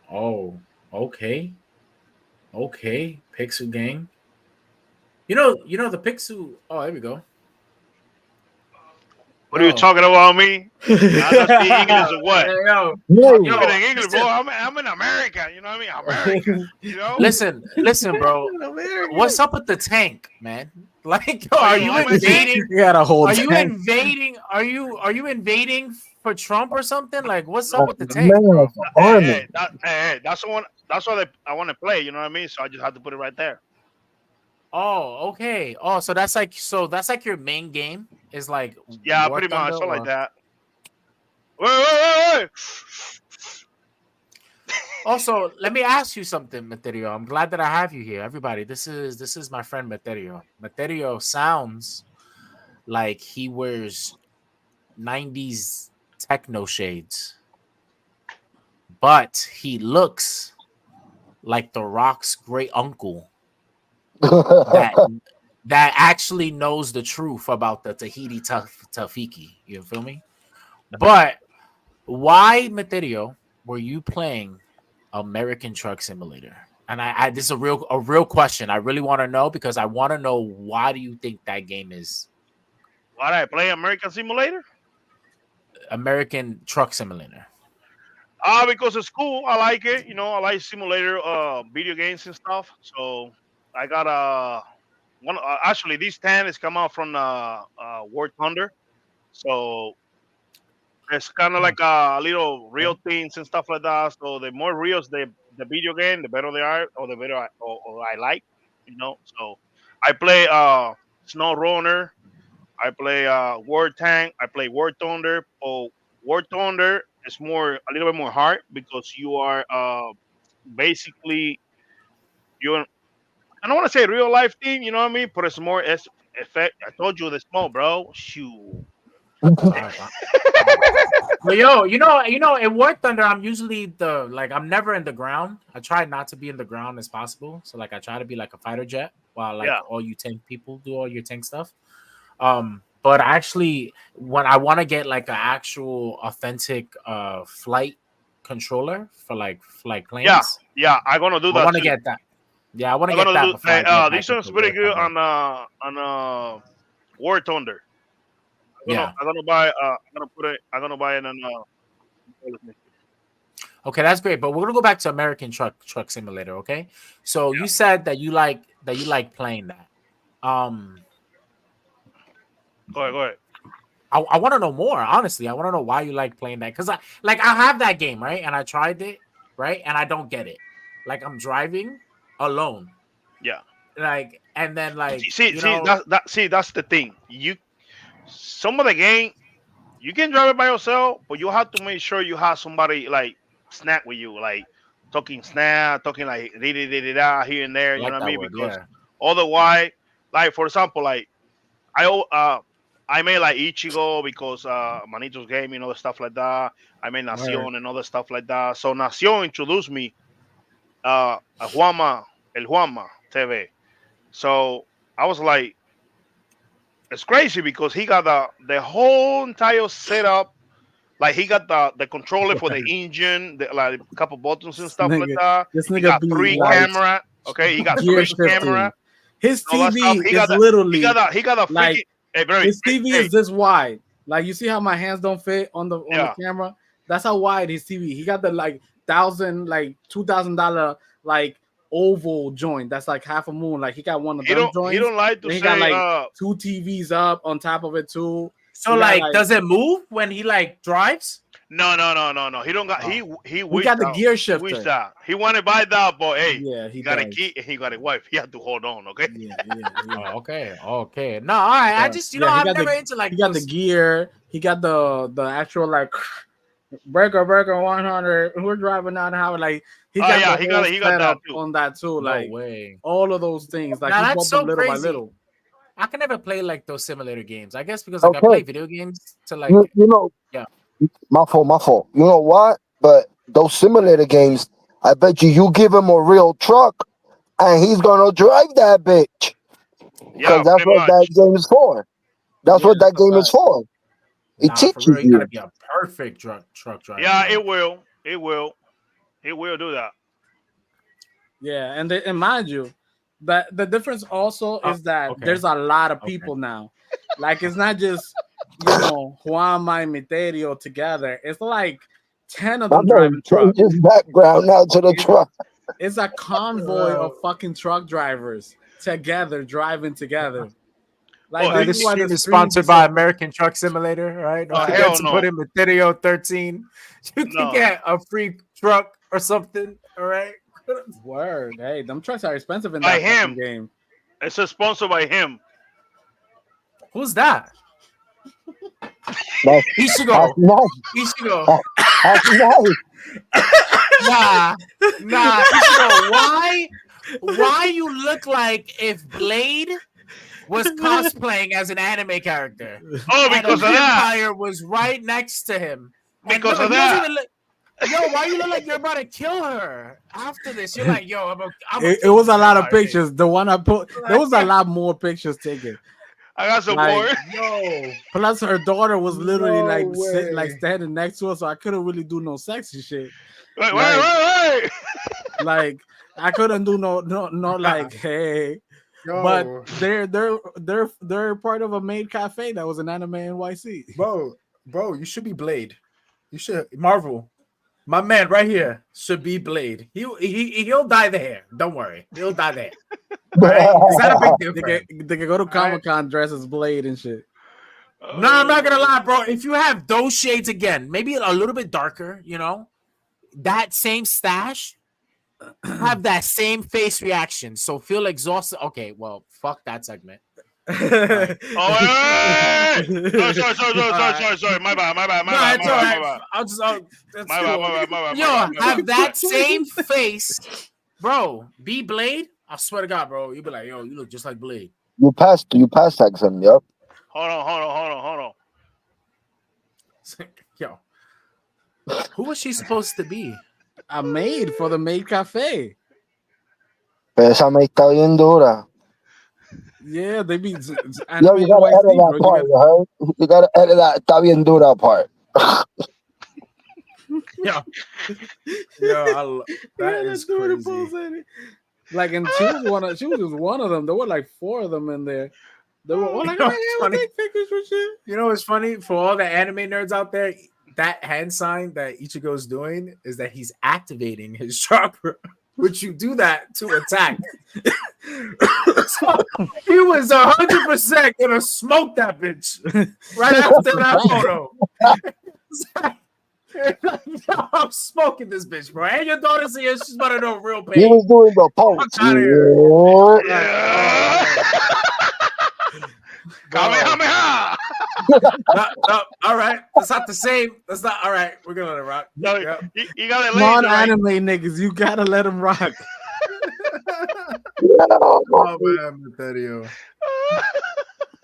Oh, okay. Pixel gang. You know the Pixel. Oh, there we go. What are you Yo. talking about me? I don't speak English or what? Yo, I'm No, talking in English, bro. listen, I'm in America. You know what I mean? America. You know? listen, bro. What's up with the tank, man? Like, yo, Oh, are you you don't like my tank? invading? You got a whole Are you tank. invading? Are you invading for Trump or something? Like, what's up oh, with the tank, man, bro? it's an army. That's the one. That's what I want to play. You know what I mean? So I just have to put it right there. Oh, okay. Oh, so that's like your main game is like Yeah, War pretty much. Thunder So like or that. Wait. also let me ask you something, Materio. I'm glad that I have you here. Everybody, this is my friend Materio. Materio sounds like he wears 90s techno shades, but he looks like the Rock's great uncle that that actually knows the truth about the Tahiti Tafiki. You feel me? But why, Materio, were you playing American Truck Simulator? And I this is a real question. I really want to know because I want to know why do you think that game is Why did I play American Simulator? American Truck Simulator? Because it's cool. I like it. You know, I like simulator video games and stuff. So I got one. Actually, this 10 is come out from War Thunder. So it's kind of Hmm. like a little real Okay. things and stuff like that. So the more reals the video game, the better they are, or the better or I like. You know. So I play Snow Runner. I play War Tank. I play War Thunder. Oh, War Thunder is a little bit more hard because you are basically you're. I don't want to say real life thing, you know what I mean? But it's more effect. I told you the smoke, bro. Shoot. All right, fine. All right. But yo, in War Thunder, I'm usually I'm never in the ground. I try not to be in the ground as possible. So like I try to be like a fighter jet while like Yeah. all you tank people do all your tank stuff. But actually, when I want to get like an actual authentic flight controller for like flight Yeah. planes, Yeah. I'm gonna do I that want to too. get that. Yeah, I want to I'm get gonna that do. before I get back This one's into pretty War good Thunder. on War Thunder. Yeah. I'm gonna buy. I'm gonna put it. I'm gonna buy it on. Okay, that's great. But we're gonna go back to American Truck Simulator. Okay. So you said that you like playing that. Um, Go ahead. Go ahead. I want to know more. Honestly, I want to know why you like playing that because I have that game right, and I tried it right, and I don't get it. Like I'm driving alone, Yeah. like, and then like See, that's the thing. Some of the game. you can drive it by yourself, but you have to make sure you have somebody like snack with you, like talking snap, talking like da here and there. I You know like what I that mean? word. Because Yeah. otherwise, like for example, like I I made like Ichigo because Manito's Gaming and other stuff like that. I made Word. Nacion and other stuff like that. So Nacion introduced me a Juanma, El Juanma TV. So I was like, it's crazy because he got the whole entire setup. Like he got the controller for the engine, like a couple buttons and stuff like that. This He nigga got be three like camera. Okay, he got gear three shifting. camera. His All that stuff. TV is literally He got a like freaking. Hey, bro, his TV hey, is this wide. Like you see how my hands don't fit on the yeah. camera. That's how wide his TV. He got the like $2,000 like oval joint. That's like half a moon. Like he got one of He them don't. He joints. don't like to Then he got say. like two TVs up on top of it too. So He got, like, does it move when he like drives? No. He don't got. He he wished got the out. gear He wished shifter. that. He wanted to buy that, but hey, Yeah, he he got a does. key and he got a wife. He had to hold on. Okay. Yeah. Oh, okay. Okay. No, all right. I just, He I'm got never the, into like he got the those. gear. He got the actual like breaker 100. We're driving down the highway. Like he Oh got yeah, the whole he got that setup too. on that too. No Like way. all of those things. Like Now he that's bought so them little by crazy. little. I can never play like those simulator games. I guess because like I Okay, play video games to like you know, yeah. my fault. You know what? But those simulator games, I bet you give him a real truck, and he's gonna drive that bitch. Because Yeah, that's pretty what much. that game is for. That's Yeah, what that that's a game is fact. for. It Nah, for teaches real, you gotta you. be a perfect truck driver, Yeah, man. it will. It will. It will do that. Yeah, and mind you, that the difference also Oh, is that okay. there's a lot of Okay. people now. Like it's not just Juanma and Miterio together. It's like 10 of My them man driving changed trucks. his background now to the It's, truck. it's a convoy of fucking truck drivers together driving together. Like Well, this This is why the stream is stream be sponsored by so. American Truck Simulator, right? Don't forget hell to no. put in Material 13. You can No. get a free truck or something. All right. Word. Hey, them trucks are expensive in By that fucking him. game. It's a sponsor by him. Who's that? That's Ishigo. nice. Ishigo. That's nice. Nah. Ishigo, why you look like if Blade was cosplaying as an anime character? Oh, And because of that. Empire was right next to him. And Because no, of he doesn't that. even look. Yo, why you look like you're about to kill her after this? You're like, yo, I'm It was a lot of pictures. The one I put, there was a lot more pictures taken. I got some Like, more. Yo, Plus, her daughter was literally No like way. standing next to her, so I couldn't really do no sexy shit. Wait. Like I couldn't do no like hey. yo, But they're part of a maid cafe that was an anime NYC. bro, you should be Blade. You should Marvel. My man right here should be Blade. He'll dye the hair. Don't worry, he'll dye the hair. Right? Is that a big deal? They can go to Comic Con dressed as Blade and shit. No, I'm not gonna lie, bro. If you have those shades again, maybe a little bit darker, that same stash, have that same face reaction. So feel exhausted. Okay, well, fuck that segment. Oh, wait. Sorry. My bad. No, it's all right. That's My cool. bad. Yo, have that same face, bro. Be Blade. I swear to God, bro. You be like, yo, you look just like Blade. You passed exam, yep. Hold on. Yo, who was she supposed to be? A maid for the maid cafe. Pero esa me está bien dura. Yeah, they be Yo, anime you gotta edit that part, you heard? You gotta edit that está bien dura part. Yo, that is crazy. Like, and she was just one of them. There were like 4 of them in there. They were all like, You know "Oh, yeah, what's we'll take pictures for shit." You know what's funny? For all the anime nerds out there, that hand sign that Ichigo's doing is that he's activating his chakra, which you do that to attack. So he was 100% gonna smoke that bitch right after that photo. Yo, I'm smoking this bitch, bro. And your daughter's here, she's about to know real pain. He was doing the pose. Fuck outta here. Yeah. Kamehameha. No, all right. That's not the same. That's not all right. We're gonna let it rock. No, Yep. you gotta lay it right. Non-anime niggas, you gotta let them rock. Oh man, Materio.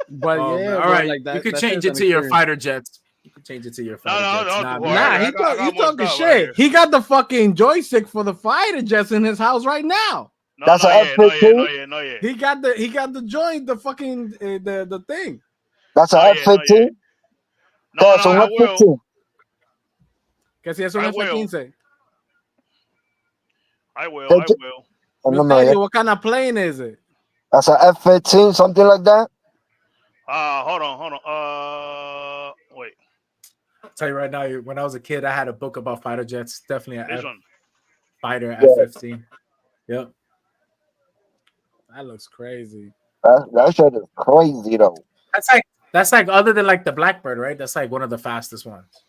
But Oh, yeah, man. All bro, right. like that. You could that change shit's it an to your experience. fighter jets. You can change it to your fighter jets. no, Nah, boy, Nah, I he got more talking stuff shit. right here. He got the fucking joystick for the fighter jets in his house right now. No, That's not an yet, not yet, F-15? not yet, not yet. He got the joint, the fucking the thing. That's an Not yet, not F-15? yet. No, That's an I will. F-15. Que si es un I will. F-15. I will. That's Misterio, what kind of plane is it? an F-15, something like that? Hold on. Wait. I'll tell you right now, when I was a kid, I had a book about fighter jets. Definitely This a one. fighter Yeah. F-15. Yep. That looks crazy. That shit is crazy, though. That's like other than like the Blackbird, right? That's like one of the fastest ones.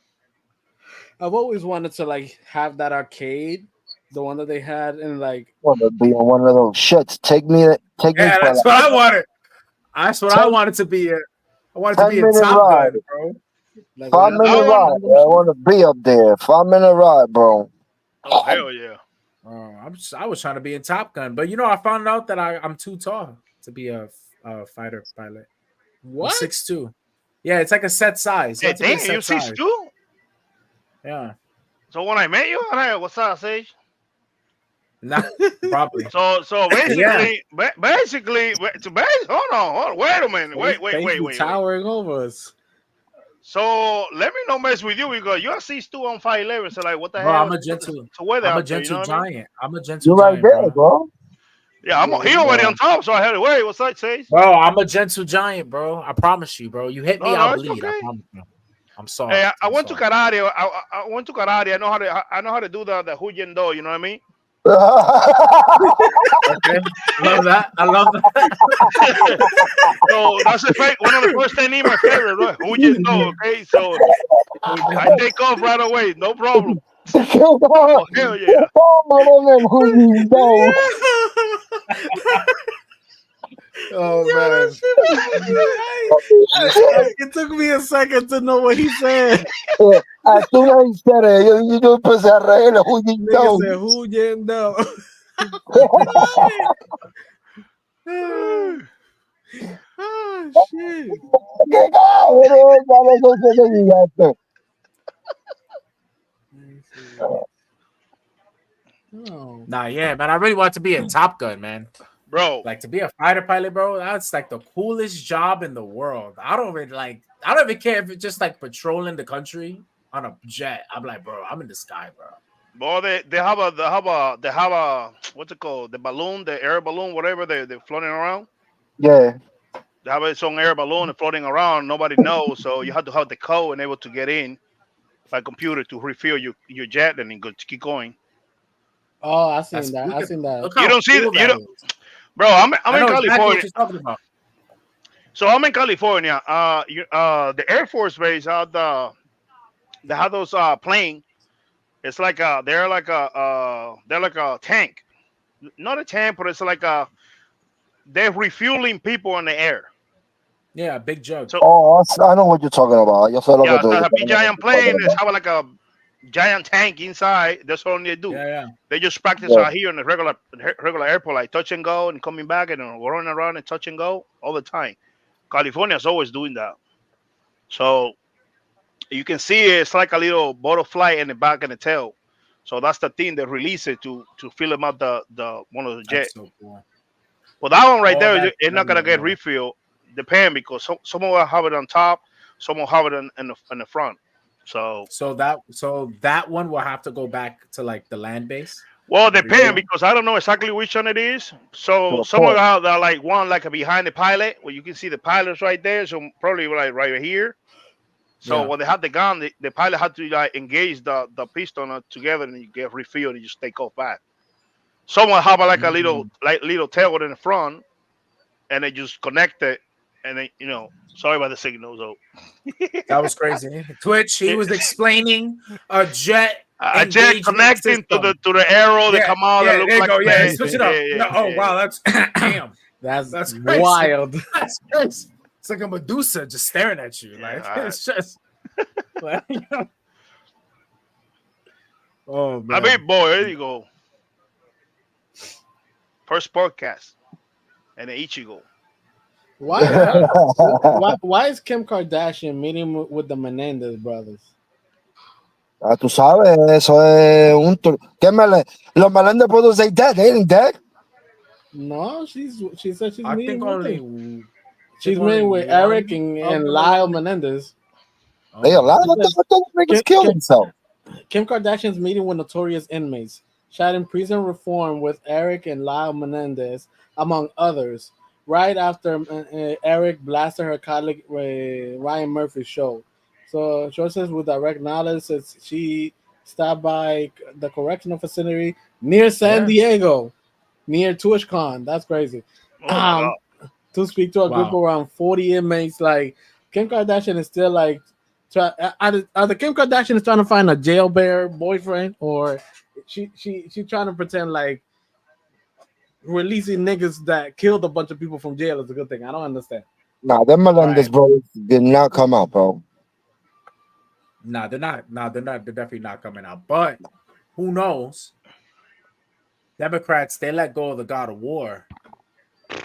I've always wanted to like have that arcade, the one that they had in like. I want to be on one of those shits. Take me Yeah, for that's what I wanted. That's what I wanted to be. I wanted to be in 10-minute Top ride. Gun, bro. Like, 5-minute That one? ride. I want to be up there. 5-minute ride, bro. Oh hell yeah. I was trying to be in Top Gun, but I found out that I'm too tall to be a fighter pilot. what? 6'2". Yeah, it's like a set size. Hey, have to be a damn, set you size. 6'2"? Yeah, So when I met you, hey, what's up, Sage? not probably. So basically, basically, hold on, wait a minute, wait. Towering over us. So let me not mess with you because you're 6'2" on 5'11". So like, what the Bro, hell? I'm a gentle. So weather I'm a out there, you know gentle what I mean? giant. I'm a You gentle right giant, there, bro. bro. Yeah, he already on top, so I had to wait. What's that, Sage? Bro, I'm a gentle giant, bro. I promise you, bro. You hit me, No, I'll it's bleed. I okay. promise you. I'm sorry. Hey, I I'm went to sorry. karate. I went to karate. I know how to do the huyen do. You know what I mean? Okay, love that. I love that. So that's one of the first techniques my favorite, right? Huyen do. Okay, so I take off right away, no problem. Oh hell yeah! Oh man. It took me a second to know what he said. As soon as he said it, you just put that right in who you Nigga know. said, "Who you know?" Oh shit! Oh. Nah, yeah, man. I really want to be in Top Gun, man. Bro, Like to be a fighter pilot, bro. That's like the coolest job in the world. I don't even care if it's just like patrolling the country on a jet. I'm like, bro, I'm in the sky, bro. boy, they have a what's it called? The balloon, the air balloon, whatever they're floating around. Yeah. They have its own air balloon and floating around. Nobody knows, so you have to have the code and able to get in by computer to refill your jet and to keep going. Oh, I seen That's that. I seen that. Look You how don't see cool you that don't, is. bro. I'm I in know exactly California. what you're talking about. So I'm in California. The Air Force Base they have those plane. It's like they're like a tank, not a tank, but it's like they're refueling people in the air. Yeah, big jug. So Oh, I know what you're talking about. Yo sé lo que yeah, tú it's a big dices. giant plane. It's have like a giant tank inside. That's all they do. Yeah. They just practice Yeah. out here in the regular airport, like touch and go and coming back and running around and touch and go all the time. California's always doing that. So you can see it's like a little butterfly in the back and the tail. So that's the thing they release it to fill them up the one of the jet. That's so cool. But that one right All there, that it's not gonna get refilled. Depend because some will have it on top, some will have it in the front. So that one will have to go back to like the land base. well, The depend refuel? because I don't know exactly which one it is. So To some of the them are like one like behind the pilot, where you can see the pilots right there. So probably like right here. So Yeah. when they have the gun, the pilot had to like engage the piston together, and you get refilled, and you just take off back. Someone have like a little tail in the front, and they just connect it, and then sorry about the signal. So That was crazy. Twitch, he was explaining a jet. a jet engagement connecting to system. the arrow that come out that there looks you like go. a Switch it up. yeah. Oh wow, that's damn. That's That's crazy. wild. That's crazy. It's like a Medusa just staring at you. Like it's just like, oh man. I mean, boy, there you go. First podcast. And then Ichigo. Why is Kim Kardashian meeting with the Menendez brothers? Ah, tú sabes, eso es un... Los Melendez brothers, they dead. They ain't dead. No, she said she's I meeting think with only them. She's meeting with Eric and Lyle Menendez. They alive? I thought niggas killed himself. Kim Kardashian's meeting with notorious inmates, chatting prison reform with Eric and Lyle Menendez, among others, right after Eric blasted her colleague Ryan Murphy's show. So sources with direct knowledge says she stopped by the correctional facility near San Diego, near TushCon. That's crazy. To speak to a group around 40 inmates. Like Kim Kardashian is still like, either Kim Kardashian is trying to find a jailbird boyfriend, or she trying to pretend like releasing niggas that killed a bunch of people from jail is a good thing. I don't understand. Nah, them Melendez brothers did not come out, bro. Nah, they're not. Nah, they're not. They're definitely not coming out. But who knows? Democrats, they let go of the God of War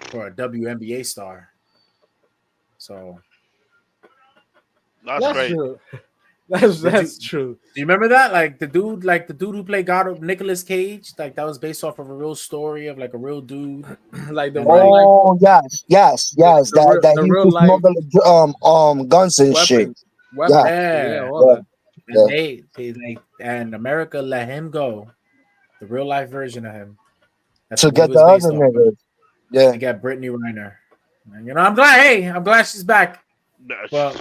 for a WNBA star. So that's great. True. That's true. Do you remember that? Like the dude who played God of Nicolas Cage, like that was based off of a real story of like a real dude. Like the yes. That he used to smuggle guns and shit. And they like, and America let him go, the real life version of him. That's to get the other niggas. Yeah. To get Brittany Reiner. And, you know, I'm glad she's back. Well,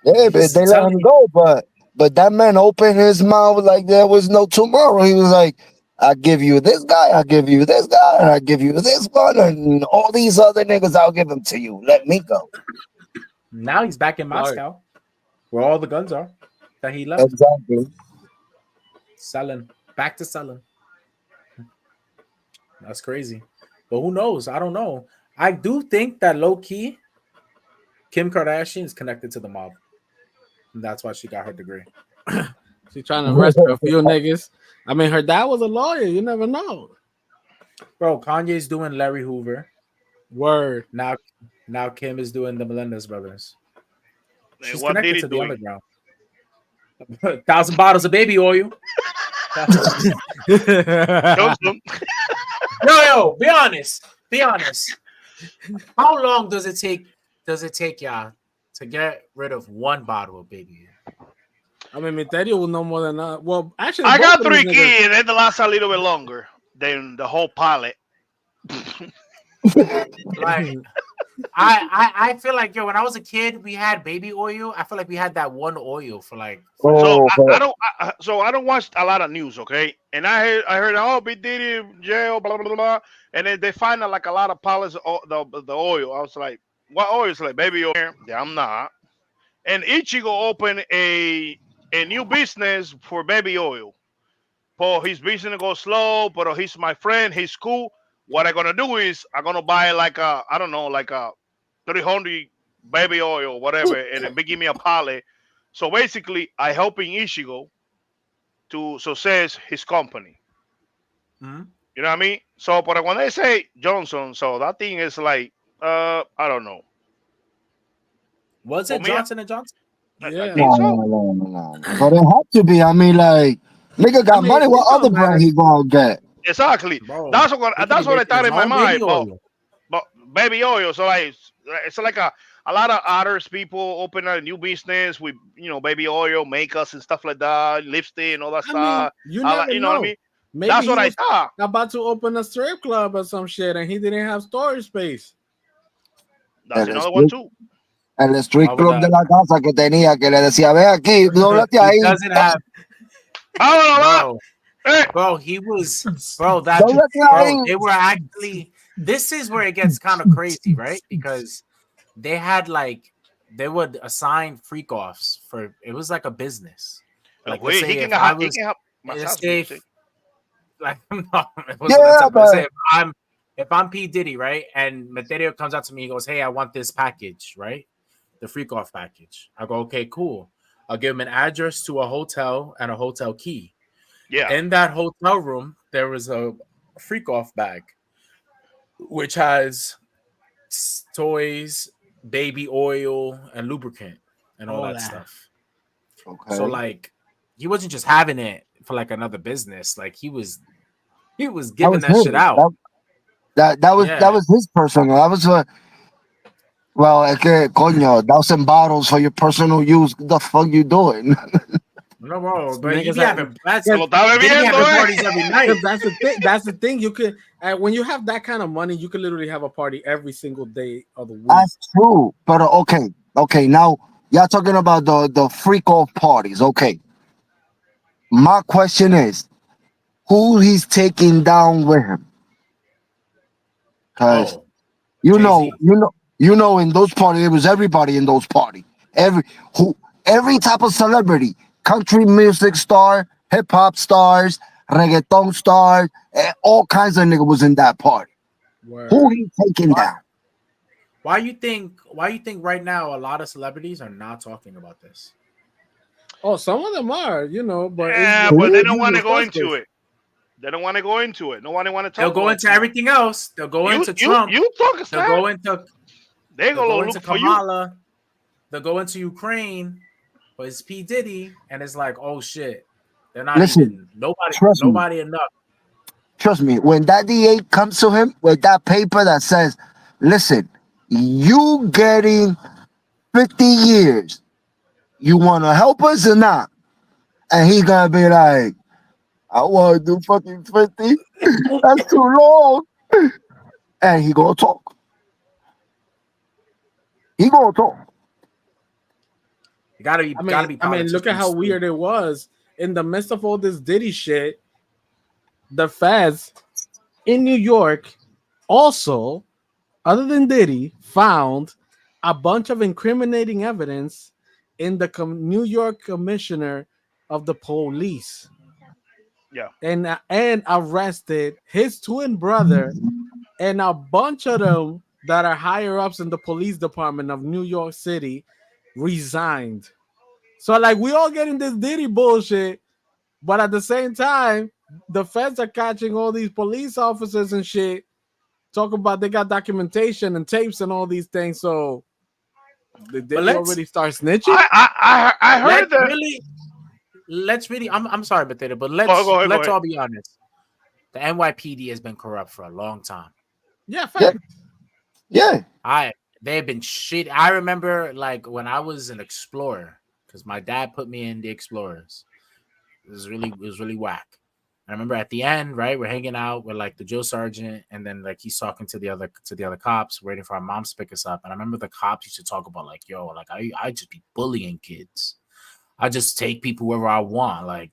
yeah, but they let him go, but that man opened his mouth like there was no tomorrow. He was like, I give you this guy, I give you this guy, and I give you this one, and all these other niggas, I'll give them to you. Let me go. Now he's back in Moscow, where all the guns are that he left. Exactly. Back to selling. That's crazy. But who knows? I don't know. I do think that low key, Kim Kardashian is connected to the mob. And that's why she got her degree. She's trying to arrest a few niggas. I mean, her dad was a lawyer. You never know. Bro, Kanye's doing Larry Hoover. Word. Now Kim is doing the Melendez brothers. She's what connected did he to do? the underground. 1,000 bottles of baby oil. Yo, be honest. How long does it take y'all to get rid of one bottle of baby oil? I mean, Miterio will know more than that. Well, actually, I got 3 kids, and it lasts a little bit longer than the whole pallet. Like, I feel like, yo, when I was a kid, we had baby oil. I feel like we had that one oil for like. So I don't watch a lot of news, okay? And I heard oh, Big Diddy jail, blah blah blah, blah. And then they find like a lot of pallets of the oil. I was like, what oil? It's like baby oil. Yeah, I'm not. And Ichigo opened a new business for baby oil. For his business go slow, but he's my friend. He's cool. What I'm gonna do is I'm gonna buy like a 300 baby oil or whatever, and then give me a pallet. So basically, I helping Ichigo to success his company. Mm-hmm. You know what I mean? So, but when they say Johnson, so that thing is like, I don't know. Was it Johnson and Johnson? I think so. No. But it had to be. I mean, like, nigga got money. What other brand he gonna get? Exactly. Bro, that's what I thought in my mind. But baby oil. So like, it's like a lot of others people open a new business with baby oil, makeups and stuff like that, lipstick and all that stuff. You never know what I mean? Maybe that's what I thought. About to open a strip club or some shit, and he didn't have storage space. That's another one too. El street club de la casa que tenía, que le decía, ve aquí, dóblate ahí. He doesn't have. Bro, he was. Bro, they were actually. This is where it gets kind of crazy, right? Because they had they would assign freak offs for. It was like a business. Like, wait, he can help. Like, no, it wasn't that type. Say if I'm P Diddy, right, and Materio comes out to me, he goes, "Hey, I want this package, right? The freak off package." I go, "Okay, cool." I'll give him an address to a hotel and a hotel key. Yeah. In that hotel room, there was a freak off bag, which has toys, baby oil, and lubricant, and all that stuff. Okay. So like, he wasn't just having it for like another business. Like he was giving that shit him. out. That was his personal. That was well, okay, coño, 1,000 bottles for your personal use. What the fuck you doing? No, bro, but Niggas you be that- having that's Se lo está Diddy bebiendo, having eh. parties every night. Because that's the thing. That's the thing. You could when you have that kind of money, you could literally have a party every single day of the week. That's true. But okay. Now y'all talking about the freak off parties. Okay. My question is, who he's taking down with him? Because Oh, you Jay-Z. know, in those parties, it was everybody in those parties. Every type of celebrity, country music star, hip hop stars, reggaeton stars, all kinds of nigga was in that party. Word. Who he taking down? Why you think right now a lot of celebrities are not talking about this? Oh, some of them are, but Yeah, it's but they don't usual want to go into suspects. it. They don't want to go into it. Nobody want to talk. They'll go about into it. everything else. They'll go into Trump. You talking They'll stat? go into They they'll gonna go look into for you. Kamala. They'll go into Ukraine. But it's P Diddy, and it's like, oh shit, they're not Listen, even trust me. nobody enough. Trust me, when that DA comes to him with that paper that says, listen, you getting 50 years, you want to help us or not? And he going to be like, I want to do fucking 50. That's too long. And he going to talk. He going to talk. You gotta be. Look at how weird it was in the midst of all this Diddy shit. The feds in New York also, other than Diddy, found a bunch of incriminating evidence in the New York commissioner of the police. Yeah. And arrested his twin brother and a bunch of them that are higher ups in the police department of New York City resigned. So like we all getting this Diddy bullshit, but at the same time, the feds are catching all these police officers and shit. Talk about they got documentation and tapes and all these things. So did they already start snitching? I heard that. Let's really. I'm sorry, Potato, but let's Go ahead. all be honest. The NYPD has been corrupt for a long time. Yeah, fact. Yeah. They've been shit. I remember like when I was an explorer, because my dad put me in the Explorers. It was really whack. I remember at the end, right, we're hanging out with like the Joe Sergeant, and then like he's talking to the other cops, waiting for our moms to pick us up. And I remember the cops used to talk about like, yo, like I just be bullying kids. I just take people wherever I want. Like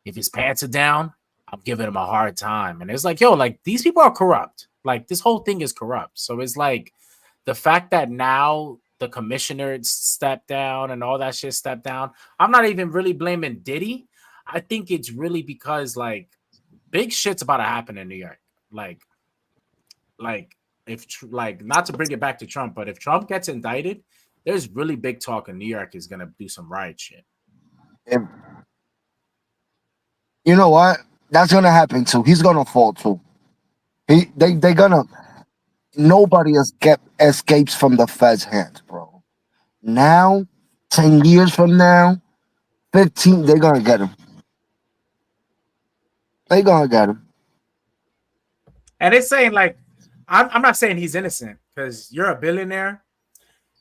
if his pants are down, I'm giving him a hard time. And it's like, yo, like these people are corrupt. Like this whole thing is corrupt. So it's like the fact that now the commissioner stepped down and all that shit stepped down. I'm not even really blaming Diddy. I think it's really because like big shit's about to happen in New York. Like if like not to bring it back to Trump, but if Trump gets indicted, there's really big talk in New York is gonna do some riot shit. You know what? That's gonna happen too. He's gonna fall too. They gonna. Nobody escapes from the Fed's hands, bro. Now, 10 years from now, 15, they're gonna get him. They gonna get him. And it's saying like, I'm not saying he's innocent because you're a billionaire,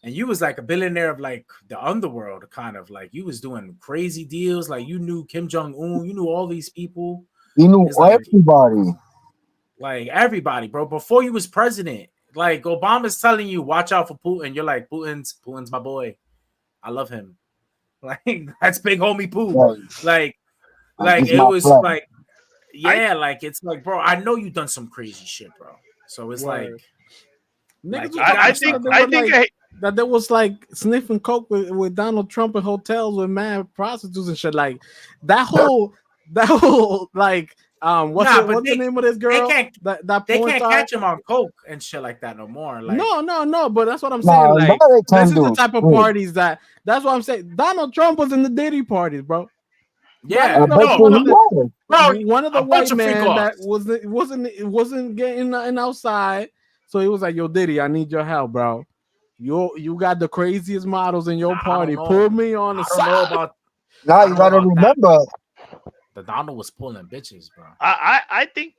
and you was like a billionaire of like the underworld, kind of like you was doing crazy deals. Like you knew Kim Jong-un, you knew all these people. You knew It's like, everybody. Like everybody, bro. Before you was president, like Obama's telling you, watch out for Putin. You're like, Putin's my boy. I love him. Like that's big homie Putin. Right. Like He's it my was friend. like, yeah, like it's like, bro, I know you done some crazy shit, bro. So it's Word. like Niggas I think that there was like sniffing coke with Donald Trump in hotels with mad prostitutes and shit. Like that whole like What's Nah, it? but What's the name of this girl? can't That they porn can't star? catch him on coke and shit like that no more. Like No. But that's what I'm Nah, saying. now Like, they this can is the do. type of parties that. That's what I'm saying. Donald Trump was in the Diddy parties, bro. yeah, I Donald bet Trump was no, you one he of the was. bro, one of the a bunch white of freak men that offs. wasn't getting nothing outside. So he was like, "Yo, Diddy, I need your help, bro. You got the craziest models in your Nah, I don't party. know. Put me on the I don't know side." about Now I you don't know gotta about that. remember. The Donald was pulling bitches, bro. I think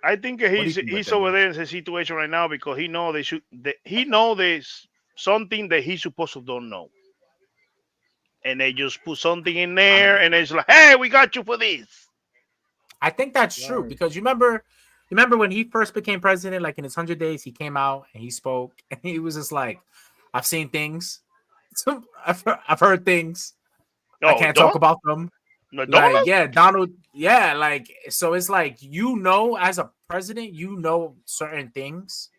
What do you he's think about that, over man? there in the situation right now because he know they should. He know there's something that he's supposed to don't know, and they just put something in there, and it's like, hey, we got you for this. I think that's true Word. because you remember when he first became president, like in his 100 days, he came out and he spoke and he was just like, "I've seen things, I've heard things, I No, can't talk don't about them." no don't Like, know. yeah, Donald, yeah, like so it's like as a president, certain things,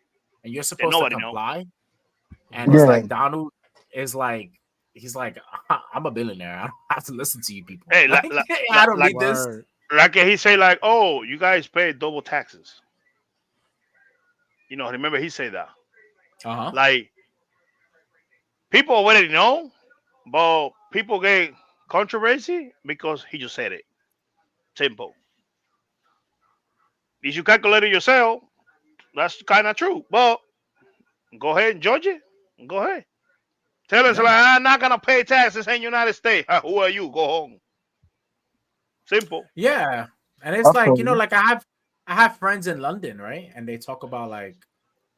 and you're That supposed to nobody know. comply. And it's Yeah. like Donald is like he's like, I'm a billionaire. I don't have to listen to you people. Hey, Like, I don't need this. Word. like he say like, oh, you guys pay double taxes. Remember he said that. Uh-huh. Like people already know, but people get controversy because he just said it. Simple. If you calculate it yourself, that's kind of true. But go ahead and judge it. Go ahead. Tell us Yeah. like I'm not gonna pay taxes in United States. Who are you? Go home. Simple. Yeah. And it's That's like, crazy. like I have friends in London, right? And they talk about like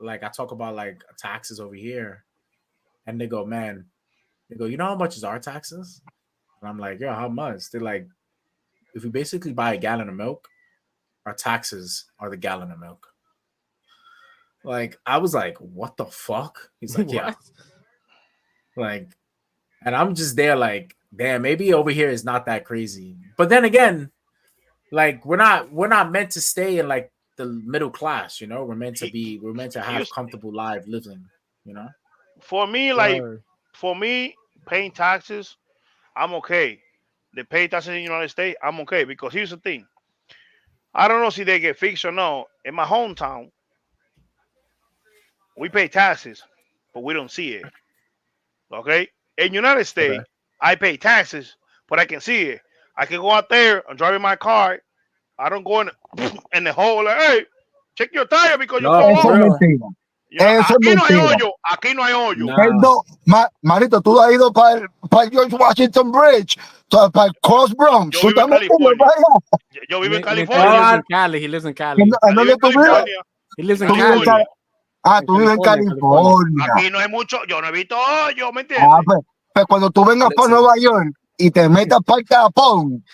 I talk about like taxes over here. And they go, man, you know how much is our taxes? And I'm like, yo, how much? They're like, if we basically buy a gallon of milk, our taxes are the gallon of milk. Like, I was like, what the fuck? He's like, yeah. What? Like, and I'm just there like, damn, maybe over here is not that crazy. But then again, like we're not meant to stay in like the middle class, we're meant to You, have comfortable life living. for me, like Word. for me, paying taxes, I'm okay. They pay taxes in the United States, I'm okay because here's the thing. I don't know if they get fixed or no. In my hometown, we pay taxes, but we don't see it. Okay? In United Okay. States, I pay taxes, but I can see it. I can go out there and drive in my car. I don't go in the hole like, hey, check your tire because you No, fall for Eso es off. real. mentira. Eso es Aquí no hay mentira. hoyo. Aquí no hay hoyo. Nah. No, Marito, tú has ido para el George Washington Bridge, para el Cross Bronx. Yo ¿Tú vivo en estás metiendo California. para allá? Yo vivo en Miteri California. lives Oh, in Cali. He lives in ¿En Cali. en Yo vivo dónde en tú vives? California. He lives in Tú vives en Cali. California. tú vives en California. California. Aquí no hay mucho. Yo no he visto hoyo, ¿me Ah, entiendes? pues cuando tú vengas para listen. Nueva York y te metas para el tapón,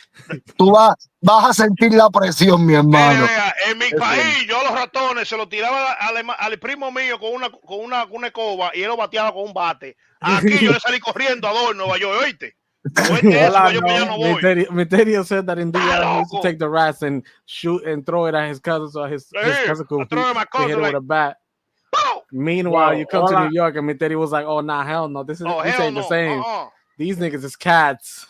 tú vas a sentir la presión, mi Mire, hermano. vea, en mi Listen. país yo los ratones se los tiraba al primo mío con una escoba y él lo bateaba con un bate. Aquí yo le salí corriendo a dos en Nueva York, ¿oíste? Cuente All eso, I que yo para allá know, no voy. Miteri said that in ¡Está DR he used to loco! take the rats and shoot and throw it at his cousin so his Hey, cousin I could throw in my hit cousin it with like, a bat. ¡pow! Meanwhile, you bro. come to New York and Miteri was like, "Oh nah, hell no, this Oh, this hell ain't the no. same. These niggas is cats."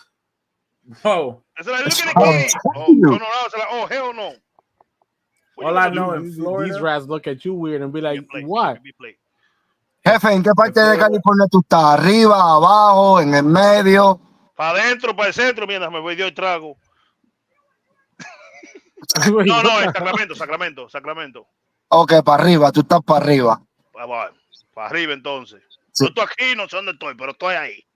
Bro, It's like, look That's at the what I'm kid. telling Oh, you. turn around. It's like, oh, hell no. What you all I gonna do? know in These Florida, rats look at you weird and be like, Be play. "What?" Be play. Jefe, ¿en qué parte de Florida, California tú estás? ¿Arriba, abajo, en el medio? Para adentro, para el centro, mientras me voy el trago. Wait, No, what no, en the hell? Sacramento. Ok, para arriba, tú estás para arriba. Para arriba entonces. Sí. No estoy aquí, no sé dónde estoy, pero estoy ahí.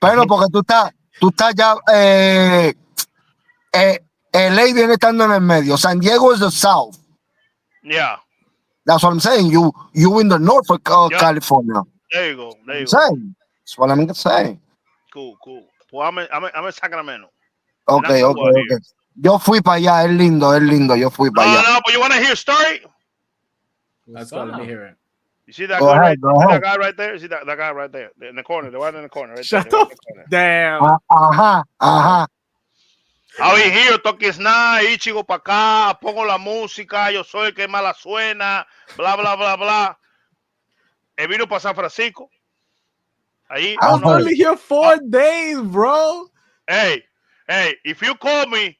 Pero porque tú estás ya, LA viene estando en el medio. San Diego is the south. Yeah. That's what I'm saying. You in the north of Yeah. California. There you go. There you I'm go. saying. That's what I'm saying. Cool. Pues I'm en Sacramento. Ok. Yo fui para allá, es lindo. Yo fui para allá. No, but you want to hear a story? let's go. Let me hear it. You see that Go guy ahead, right? go You see ahead. that guy right there? You see that guy right there in the corner? The one in the corner, right Shut there. up. Damn. Ajá. How he here, toque snap, Ichigo para acá, pongo la música, yo soy el que más la suena, bla, bla, bla, bla. Él vino para San Francisco. Ahí, I was Ajá. only here 4 days, bro. Hey, if you call me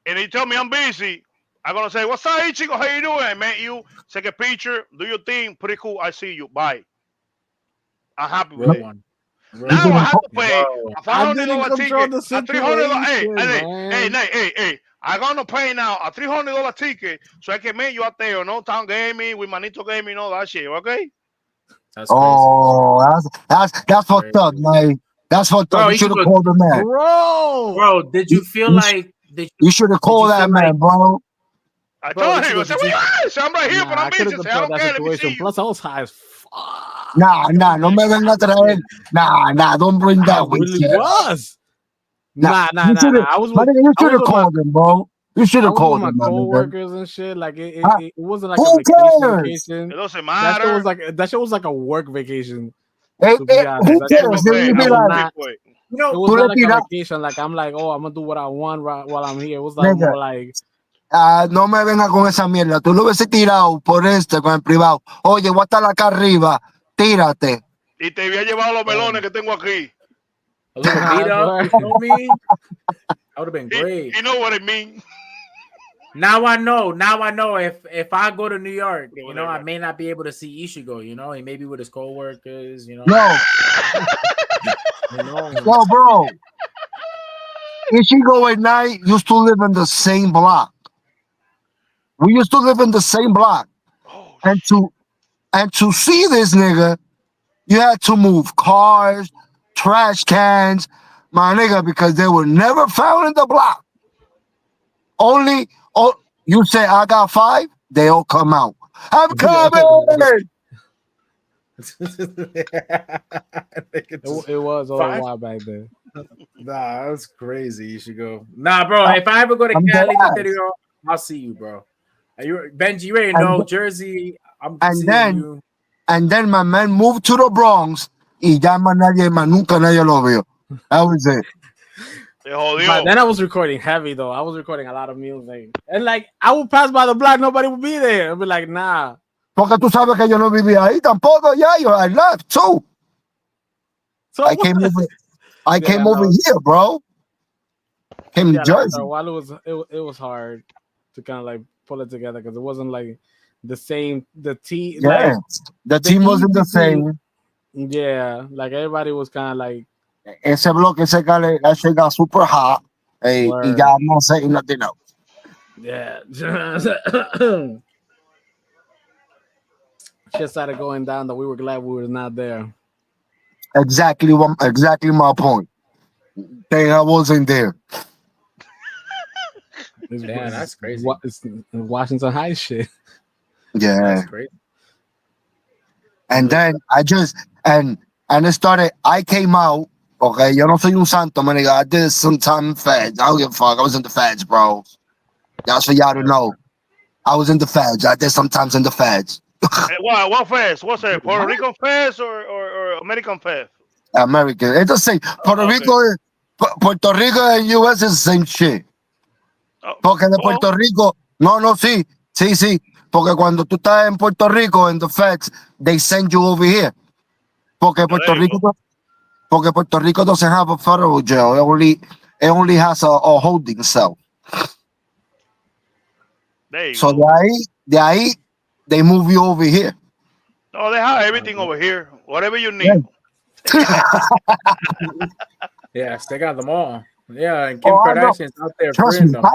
and you tell me I'm busy, I'm gonna say, "What's up, Ichigo? How you doing? I met you. Take a picture. Do your thing. Pretty cool. I see you. Bye. I'm happy with Real it. one. You Now Real I didn't one. have call, to pay Bro. a five I hundred didn't dollar control ticket, the a $300. Hey, situation, man. hey. I'm gonna pay now a $300 ticket so I can meet you out there. No town gaming with Manito gaming, all that shit. Okay? That's crazy. oh, that's fucked up, Crazy. man. That's fucked up. Bro, You you should should have go. called the man. Bro, Bro, did You, you feel you, sh- like you should have did you called that feel like man, bro. I bro, told you should him. I go said, did "Where you you at?" I said, "I'm right here, but nah, I'm I could busy." have I said, "I controlled don't that care. Let me see situation. you." Plus, I was high as fuck. Nah, no me venga a traer. Nah, don't bring I that with really you. was. Nah, Nah. I was with you I should was have with my called him, bro. You should I have was with called my him, my nigga. coworkers and shit. Like Huh? it wasn't like a Who vacation. cares? It Vacation. doesn't That shit was matter. like a work vacation. Eh, To be eh, honest, who that shit cares? was Then Escote. you it be I was was like, not Escote. you it know, was tú le not like a tiras, vacation. Like I'm like, oh, I'm gonna do what I want while I'm here. It was like nigga. more like No me venga con esa mierda. Tú lo hubiese tirado por este con el privado. Oye, voy a estar acá arriba. Tírate. Y te había llevado los bro, melones que tengo aquí. a little beat up, you feel me? That would have been great. He know what I mean. Now I know. Now I know if I go to New York, Go you know, there, I man. may not be able to see Ishigo, you know, and maybe with his coworkers, you know. Yo, You know. yo, bro. Ichigo and I used to live in the same block. We used to live in the same block. Oh, And shit. to see this nigga, you had to move cars, trash cans, my nigga, because they were never found in the block. Only, oh, you say I got five, they all come out. I'm coming. it was all a Five? while back then. Nah, that's crazy. You should go. Nah, bro. If I ever go to I'm dead Cali, ass. I'll see you, bro. Are you Benji? You already And, know Jersey. I'm and seeing then you. and then my man moved to the Bronx y ya más nadie más nunca nadie lo vio. That was it. Se But jodió. then I was recording heavy though. I was recording a lot of music, and like I would pass by the block, nobody would be there. I'd be like, nah. Porque tú sabes que yo no vivía ahí tampoco. Yeah, I left too. So I came over. I yeah, came over no, here, bro. Came to yeah. Like after Jersey. a while, it was hard to kind of like pull it together because it wasn't like the same. The T Yeah, like the the team wasn't the easy team. same. Yeah, like everybody was kind of like Ese bloque, ese gale, that shit got super hot. Hey, y ya word. no saying nothing else. Yeah. Shit started going down that we were glad we were not there. Exactly my point. Thing I wasn't there. Yeah, that's crazy. It's Washington High shit. Yeah. That's crazy. And then and it started. I came out. Okay, yo no soy un santo, man. Nigga. I did some time in feds. I don't give a fuck. I was in the feds, bro. That's for y'all to know. I was in the feds. I did sometimes in the feds. What fest? What's it? Puerto Rican fest or American fest? American. It doesn't say Puerto Okay. Rico. Puerto Rico and US is the same shit. Oh, Porque de well, Puerto Rico, no, sí. Porque cuando tú estás en Puerto Rico, in the feds, they send you over here. Porque there you go. Puerto Rico doesn't have a federal jail. It only has a holding cell. There you So go. de ahí, they move you over here. Oh, they have everything over here. Whatever you need. Yes, they got them all. Yeah, and Kim Oh, I know. Kardashian's out there Trust freeing me, them.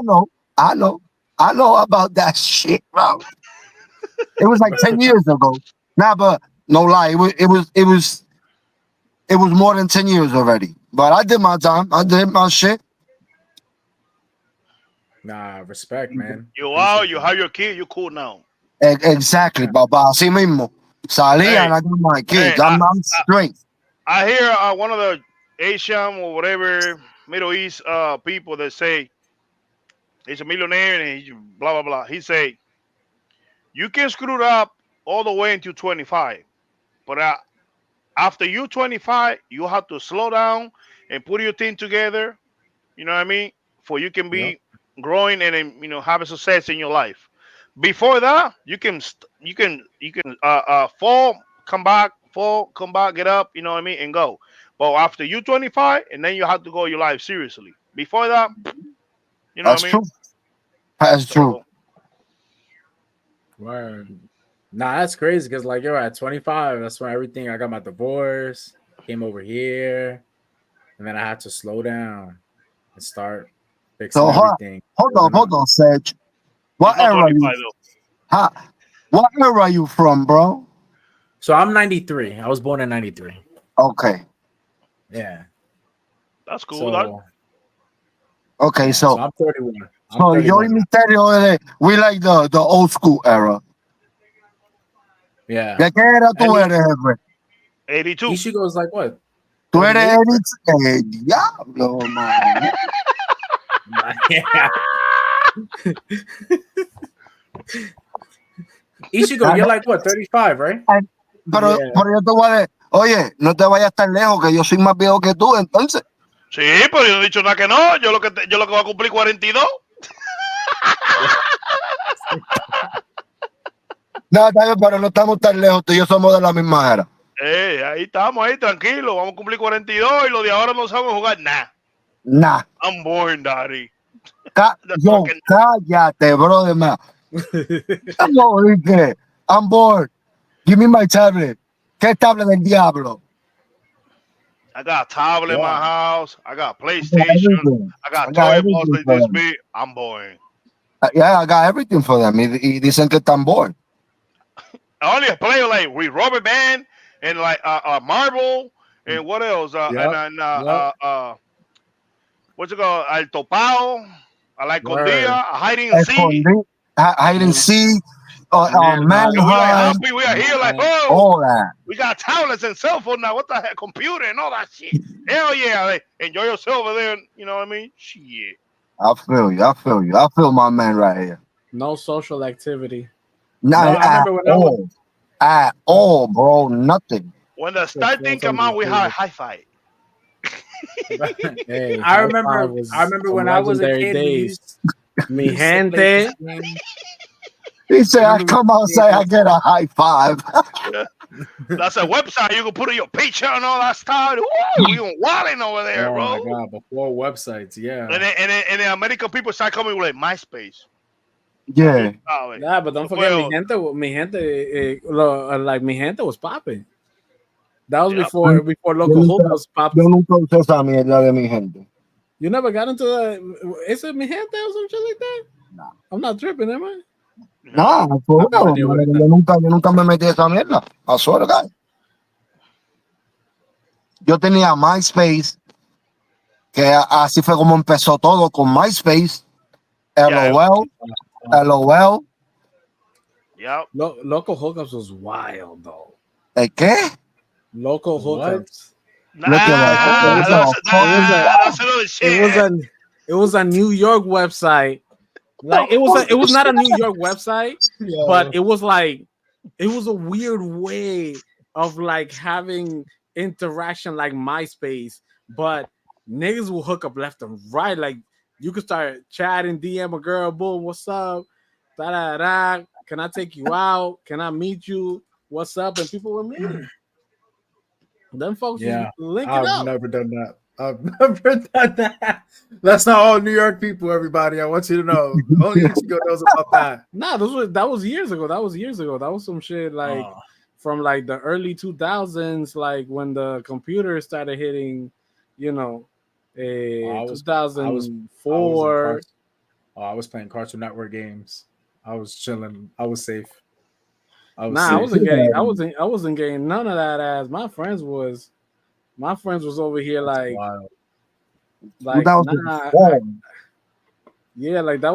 I know about that shit, bro. It was like 10 years ago. Nah, but no lie, it was more than 10 years already. But I did my time. I did my shit. Nah, respect, man. You out, you have your kid, you cool now. Exactly, Baba. Así mismo. Salí Hey, and I got my kids. hey, I'm straight. I hear one of the Asian or whatever Middle East people that say he's a millionaire and he blah blah blah. He say you can screw it up all the way until 25, but after you 25, you have to slow down and put your thing together. You know what I mean? For you can Yep. be growing and then, have a success in your life. Before that, you can fall, come back, get up. You know what I mean, and go. But after you 25, and then you have to go your life seriously. Before that, you know That's what I mean. true. That's true. So Word. Nah, that's crazy because like you're at 25. That's when everything. I got my divorce. Came over here, and then I had to slow down and start fixing So everything. hold on, Sage. He's What not era you? 25 though. Huh? What era you from, bro? So I'm 93. I was born in 93. Okay. Yeah. That's cool. That, So Okay, yeah, so so I'm 31. I'm so yo 31 y now. Misterio, we like the old school era. Yeah. ¿De qué era tú And eres, jefe? 82. Ishigo is like what? Tú eres 38? el diablo, man. Yeah. Ishigo, you're like what? 35, right? Pero Yeah. yo te voy a decir, oye, no te vayas tan lejos, que yo soy más viejo que tú, entonces. Sí, pero yo no he dicho nada que no. Yo lo que voy a cumplir 42. No, está bien, pero no estamos tan lejos, tú y yo somos de la misma era. Ahí estamos, ahí tranquilo. Vamos a cumplir 42 y los de ahora no saben jugar nada. Nah. I'm born, daddy. Yo, cállate, brother, man. I'm bored. Give me my tablet. ¿Qué tablet del diablo? I got a tablet in my house. I got PlayStation. Everything. I got I got toy balls like everything this for them. big. I'm born. Yeah, I got everything for them. Y dicen que están bored. I only play like with Rubber Band and like Marble and what else? What's it called? El Topao. I like Condia. Hiding and Seek. Hide and seek. And we like Manhunt. happy. We are here like, oh, All that. we got tablets and cell phone now. What the heck? Computer and all that shit. Hell yeah. Like, enjoy yourself over there. You know what I mean? Shit. I feel you. I feel my man right here. No social activity. Not I remember when I was at all, bro. Nothing. When the start thing come out, we had high five. Hey, I remember when I was a kid. Mi gente. He said, I come outside, I get a high five. Yeah. That's a website. You can put in your picture and all that stuff. Woo, you wilding over there, bro. Oh my god, before websites, yeah. And then American people start coming with like MySpace. Yeah. Yeah, but don't forget, mi gente, like mi gente was popping. That was before local hookups popped. Yo nunca usé esa mierda de mi gente. You never got into the. Is it mi gente or some shit like that? No. I'm not tripping, am I? No, yo nunca me metí esa mierda. I swear to God. Yo tenía MySpace, que así fue como empezó todo con MySpace. LOL. LOL. Yep. Local hookups was wild though. ¿El qué? Local hookups. It was a New York website. Like it was not a New York website, but it was like it was a weird way of like having interaction like MySpace, but niggas will hook up left and right. Like you could start chatting, DM a girl, boom, what's up? Da da da. Can I take you out? Can I meet you? What's up? And people were meeting. Them folks link it up. I've never done that. I've never done that. That's not all New York people, everybody. I want you to know. Only Ichigo knows about that. Nah, that was years ago. That was some shit like from like the early 2000s, like when the computer started hitting, you know, 2004. I was playing Cartoon Network games. I was chilling. I was safe. I wasn't getting none of that ass. My friends was over here like like that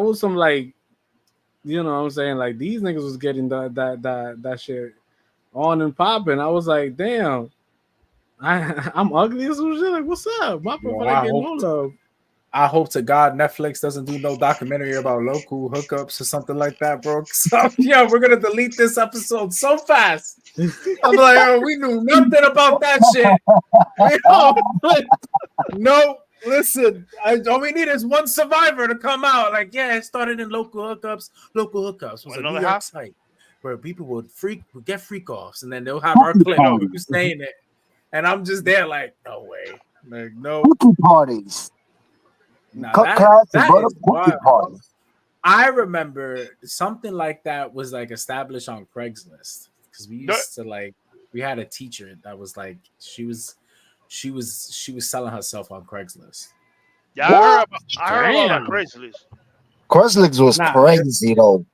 was some like, you know what I'm saying, like these niggas was getting that shit on and popping. I was like, damn, I'm ugly or some shit. Like, what's up? My profile getting no love. I hope to God Netflix doesn't do no documentary about local hookups or something like that, bro. So, we're gonna delete this episode so fast. I'm like, oh, we knew nothing about that shit. No, listen. All we need is one survivor to come out. Like, yeah, it started in local hookups. Local hookups was a New York site where people would get freak offs, and then they'll have our clip. You saying it, and I'm just there, like, no way, like, no parties. Nah, parties. I remember something like that was like established on Craigslist because we The- used to like we had a teacher that was like she was selling herself on Craigslist. Yeah, What? I heard about that Damn. Craigslist. Craigslist was Nah, crazy though.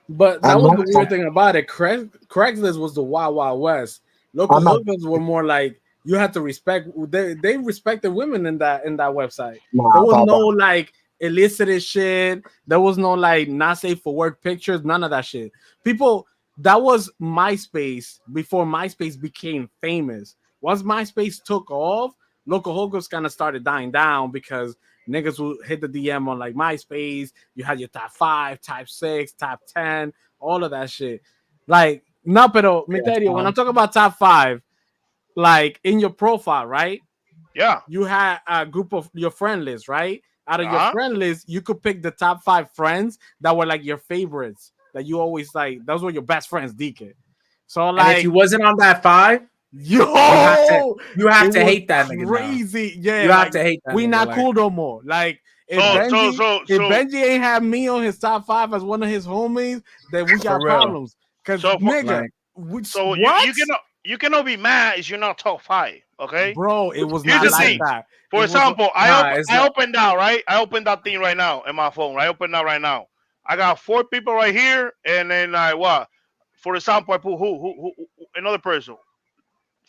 but that I'm was not. the weird thing about it. Craigslist was the Wild Wild West. Local I'm not. hookers were more like you had to respect. They respected women in that website. There Nah, was no Papa. like illicit shit. There was no like not safe for work pictures. None of that shit. People, that was MySpace before MySpace became famous. Once MySpace took off, local hookers kind of started dying down because niggas would hit the DM on like MySpace. You had your top 5, top 6, top 10, all of that shit. Like, no, pero me tell you, when I'm talking about top 5, like in your profile, right? Yeah. You had a group of your friend list, right? Out of your Uh-huh. friend list, you could pick the top 5 friends that were like your favorites that you always like. Those were your best friends, DK. So And if like, you wasn't on that 5, yo, you have it to was hate that nigga now. crazy. Yeah, You have like, to hate that we nigga, not like- cool no more. Like if So Benji ain't have me on his top 5 as one of his homies, then we got For real. problems. Cause So, nigga, like- So what? you cannot be mad if you're not top 5. Okay. Bro, it was Here's not the like thing. that. For It was- example, Nah, it's I not- opened that, right? I opened that thing right now in my phone. I opened that right now. I got 4 people right here, and then I what? For example, I put who another person.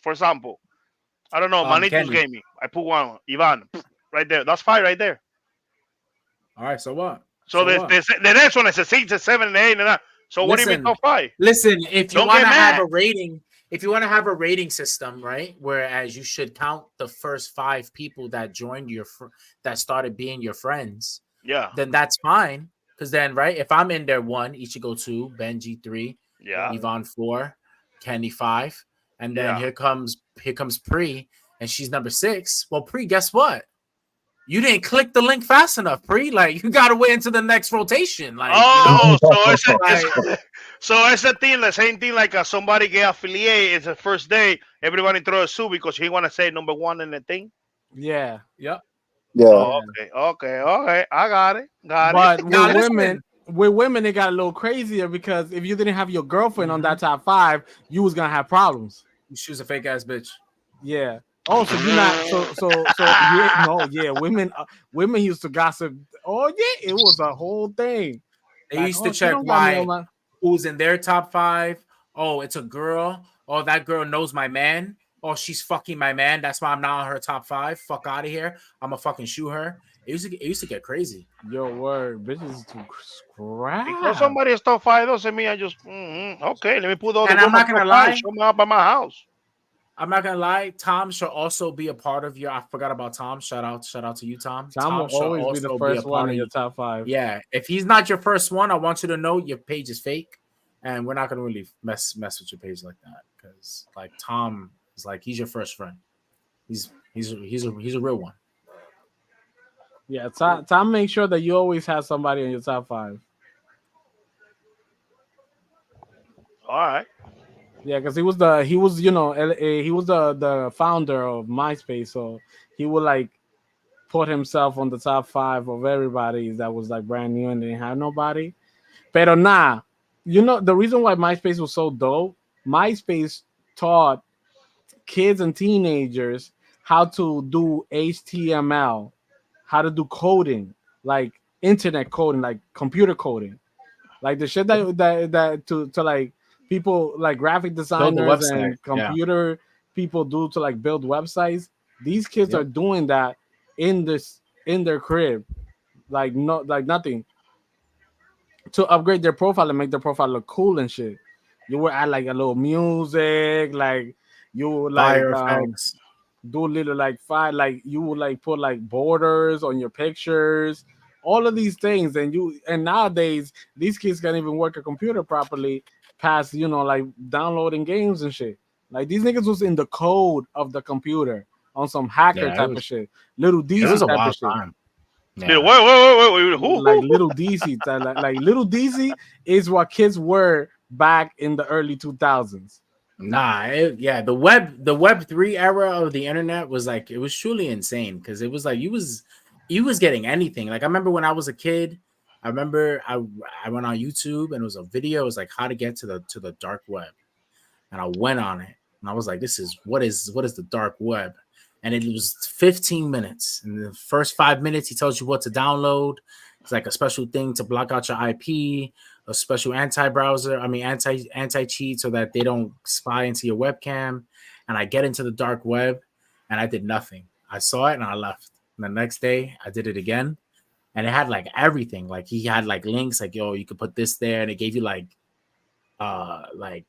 For example, I don't know. Manitos Kenny. gave me. I put one. Ivan, right there. That's 5 right there. All right, so what? So what? the next one is a 6, a 7, and 8, and 9. So what do you mean Listen. top 5? Listen, if you Don't want to get have mad. a rating, if you want to have a rating system, right? Whereas you should count the first 5 people that joined that started being your friends, Yeah. then that's fine. Because then, right, if I'm in there 1, Ichigo 2, Benji 3, Yeah. Yvonne 4, Kenny 5, and then Yeah. here comes Pri, and she's number 6. Well, Pri, guess what? You didn't click the link fast enough, Pri. Like you gotta wait until the next rotation. Like, Oh, so it's Like- so it's a thing, the same thing like somebody get affiliated. It's the first day, everybody throw a suit because he want to say number 1 in the thing. yeah. yep. Yeah. Oh, okay. I got it. But Now, with listen. women, it got a little crazier because if you didn't have your girlfriend on that top 5, you was gonna have problems. She was a fake ass bitch. Yeah. Oh, so you're not so yeah, no, yeah. Women used to gossip. Oh yeah, it was a whole thing. They Like, used oh, to she check don't got me on why my- who's in their top 5. Oh, it's a girl. Oh, that girl knows my man. Oh, she's fucking my man. That's why I'm not on her top 5. Fuck out of here. I'm gonna fucking shoot her. It used to get crazy. Your word, bitches to scrap. Because somebody is top 5 doesn't mean I just okay. Let me put all the And I'm not women gonna top 5, lie. show me up at my house. I'm not gonna lie. Tom should also be a part of your. I forgot about Tom. Shout out to you, Tom. Tom will should always be the also first a one part in of your top 5. Yeah, if he's not your first one, I want you to know your page is fake, and we're not gonna really mess with your page like that because like Tom is like he's your first friend. He's a real one. Yeah, Tom, make sure that you always have somebody in your top 5. All right. Yeah, because he was the founder of MySpace, so he would like put himself on the top 5 of everybody that was like brand new and didn't have nobody. Pero nah, the reason why MySpace was so dope, MySpace taught kids and teenagers how to do HTML, how to do coding, like internet coding, like computer coding, like the shit that to like people like graphic designers and website, yeah. computer people do to like build websites. These kids Yep. are doing that in their crib, like nothing, to upgrade their profile and make their profile look cool and shit. You would add like a little music, like you would like Fire effects. do a little like you would like put like borders on your pictures, all of these things. And nowadays these kids can't even work a computer properly past like downloading games and shit. Like these niggas was in the code of the computer on some hacker Yeah, it type was- of shit. Little It DC was a type of wild shit. time. Dude, Yeah. wait. Who? Like little DC, like little DC is what kids were back in the early 2000s. Nah, the web 3 era of the internet was like it was truly insane because it was like you was getting anything. Like I remember when I was a kid I remember I went on YouTube and it was a video. It was like how to get to the dark web, and I went on it and I was like, this is what is the dark web, and it was 15 minutes. In the first 5 minutes, he tells you what to download. It's like a special thing to block out your IP, a special anti cheat so that they don't spy into your webcam. And I get into the dark web, and I did nothing. I saw it and I left. And the next day, I did it again, and it had like everything. Like he had like links, like yo, you could put this there, and it gave you like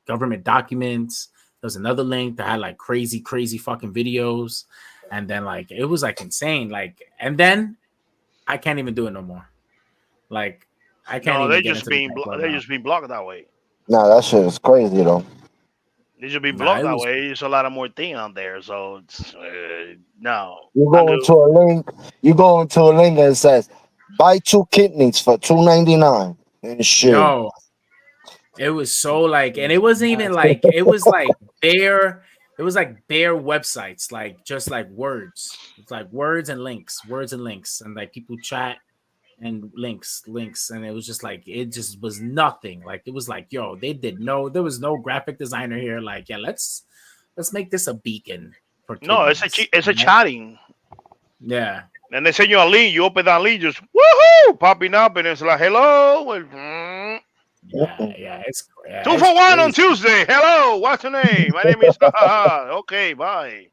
government documents. There was another link that had like crazy fucking videos, and then like it was like insane. Like, and then I can't even do it no more. Like I can't No, even they get just into the being dark web they now. just being blocked that way. Nah, that shit is crazy though. They just being Nah, blocked it that was way. There's a lot of more thing on there. So it's, no, You I'm go good. into a link. You go into a link and it says buy 2 kidneys for $2.99 and shit. yo. It was so like, and it wasn't even like it was like bare. It was like bare websites, like just like words. It's like words and links, and like people chat and links, and it was just like it just was nothing. Like it was like, yo, there was no graphic designer here. Like, yeah, let's make this a beacon for No, kidneys. it's a You know? chatting. Yeah, And they send you a link. You open that link, just woohoo, popping up, and it's like hello. yeah, Two it's for one on crazy. Tuesday. Hello, what's your name? My name is. Okay, bye.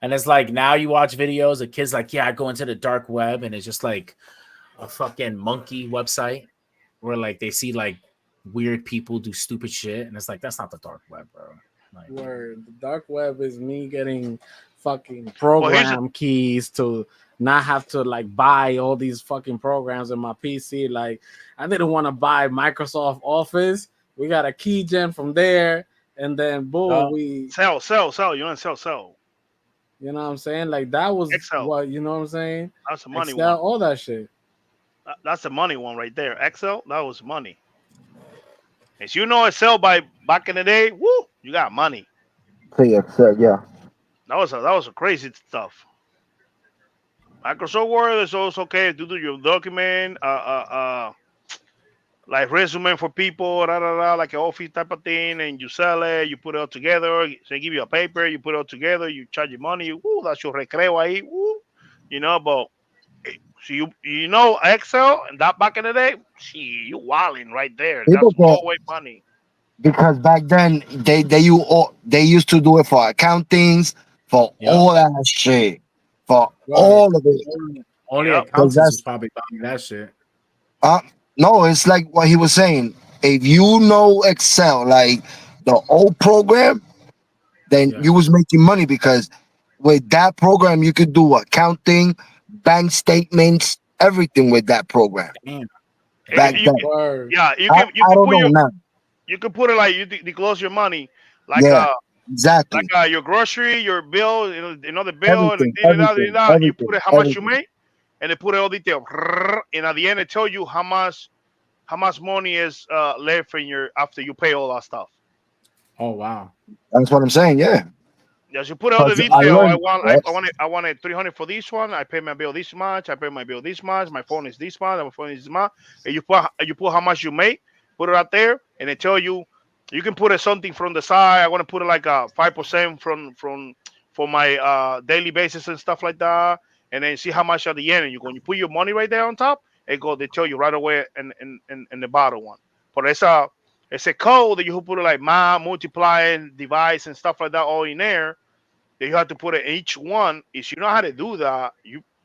And it's like now you watch videos of kids like, yeah, I go into the dark web, and it's just like a fucking monkey website where like they see like weird people do stupid shit, and it's like that's not the dark web, bro. Like, Word. The dark web is me getting fucking Well, here's program keys to not have to like buy all these fucking programs in my PC. Like I didn't want to buy Microsoft Office. We got a key gen from there, and then boom, we sell. You want to sell. you know what I'm saying? Like that was Excel. what you know what I'm saying? That's the money Excel, one. all that shit. That's the money one right there. Excel, that was money. As you know, Excel by back in the day, woo, you got money. Yeah. That was a crazy stuff. Microsoft Word is also okay to do your document, like resume for people, like an office type of thing, and you sell it, you put it all together. So they give you a paper, you put it all together, you charge your money. Woo, that's your recreo ahí, woo. But so you know Excel and that back in the day, you wilding right there. People That's get always money. because back then they used to do it for accountings, for yep. all that shit, for Word. all of it. Only Yep. accountants That's was probably buying that shit. no, it's like what he was saying. If you know Excel, like the old program, then Yeah. you was making money because with that program you could do accounting, bank statements, everything with that program. Damn. Back You then, can, Word. yeah, you I can don't put know now. you can put it like you close your money, like Yeah, exactly. your grocery, your bill, the bill, and Everything, you put it how much you everything. make, and they put it all detail, and at the end they tell you how much money is left in your after you pay all that stuff. Oh wow. That's what I'm saying. Yeah, Yes, you put all the 'cause I detail. learned. Yes. I wanted 300 for this one. I pay my bill this much. I pay my bill this much. My phone is this much. My phone is this much. And you put how much you make. Put it out there, and they tell you you can put it something from the side. I want to put it like a 5% from for my daily basis and stuff like that. And then see how much at the end. And you put your money right there on top. They tell you right away in the bottom one. But it's a code that you put it like multiplying, device, and stuff like that all in there. That you have to put it each one. If you know how to do that,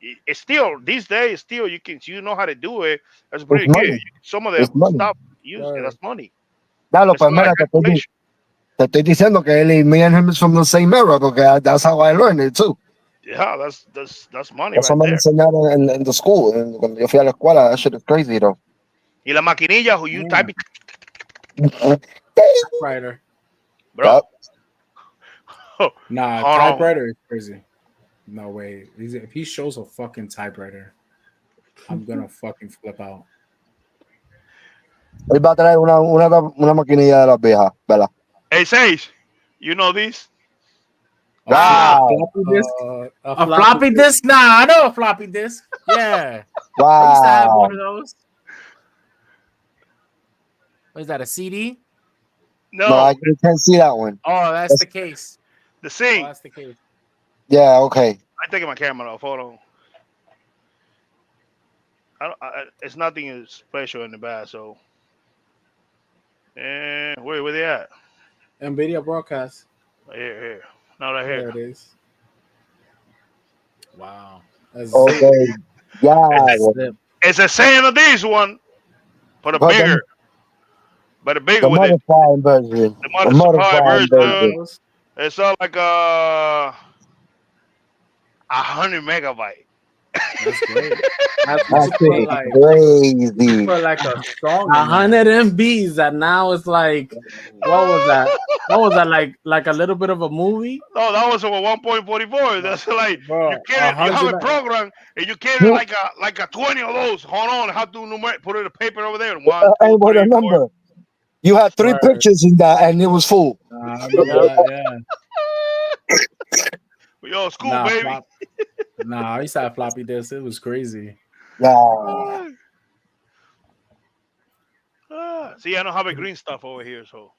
it's still these days still you know how to do it. That's It's pretty good. money. Some of It's the money. stuff use Word. that's money. Dalo, That's pues a lot of mira, calculation. te estoy diciendo que él y me and him is from the same era, because that's how I learned it too. Yeah, that's money Eso right me lo there. enseñaron in the school. And cuando yo fui a la escuela, that shit is crazy though. Y la maquinilla who you Damn. type it, Typewriter. bro. Nah, Hold on. typewriter is crazy. No way. If he shows a fucking typewriter, I'm gonna fucking flip out. Él va a traer una maquinilla de las viejas, ¿verdad? Hey Sage, you know this? Oh, Wow. shit. A floppy disk? A A floppy disk? Nah, I know a floppy disk. Yeah. I used to have Wow. one of those. What is that? A CD? No, No, I can't see that one. Oh, that's the case. the Oh, sing. that's the case. Yeah, okay. I'm taking my camera off. Hold on. It's nothing special in the back. So, and where they at? NVIDIA broadcast. Here. Not right There here. it is. Wow. That's Okay. it. Yeah. Zip. It's a saying of this one, but a But bigger, the with it. modifying version. The The modified modifying version. version. It's like 100 megabyte. That's great. That's That you shit put is like crazy. Put like a song in there. 100 MBs, and now it's like, what was that? What was that like a little bit of a movie? No, that was over 1.44. That's like Bro, you have a 100. program and you carry like a 20 of those. Hold on, how to put it a paper over there. One, two, And but three, four. remember, you had 3 Word. pictures in that, and it was full. Yeah. Yo, school Nah, baby. I used to have floppy disks. It was crazy. Yeah. See, I don't have a green stuff over here, so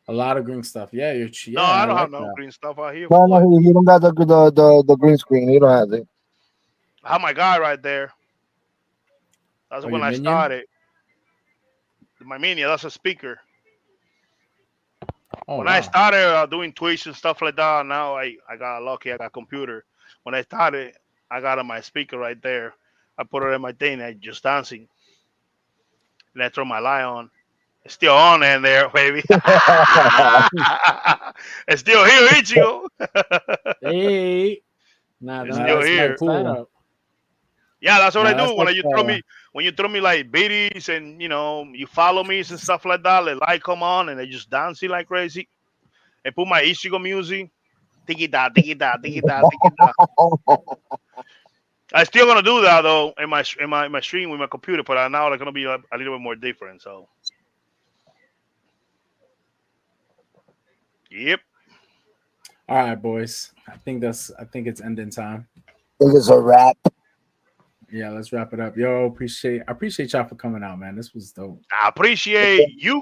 A lot of green stuff. Yeah, no, I don't like have no that. green stuff out here. No, For what? no, you don't got the green screen. You don't have it. I have my guy right there. That's Oh, when your I minion? started. My mini, that's a speaker. Oh, When wow. I started doing Twitch and stuff like that, now I got lucky. I got a computer. When I started, I got on my speaker right there. I put it in my thing. I just dancing. And I throw my light on. It's still on in there, baby. It's still here, Ichigo. Hey. Nah, It's no, still that's here. cool. Yeah, that's what I Nah, do that's like when you throw me like biddies and you follow me and stuff like that. The light come on and I just dancing like crazy. And put my Ichigo music. Tiki da, tiki da, tiki da, tiki da. I still gonna do that though in my stream with my computer, but now it's gonna be a little bit more different. So, yep. All right, boys. I think it's ending time. It is a wrap. Yeah, let's wrap it up. Yo, I appreciate y'all for coming out, man. This was dope. I appreciate you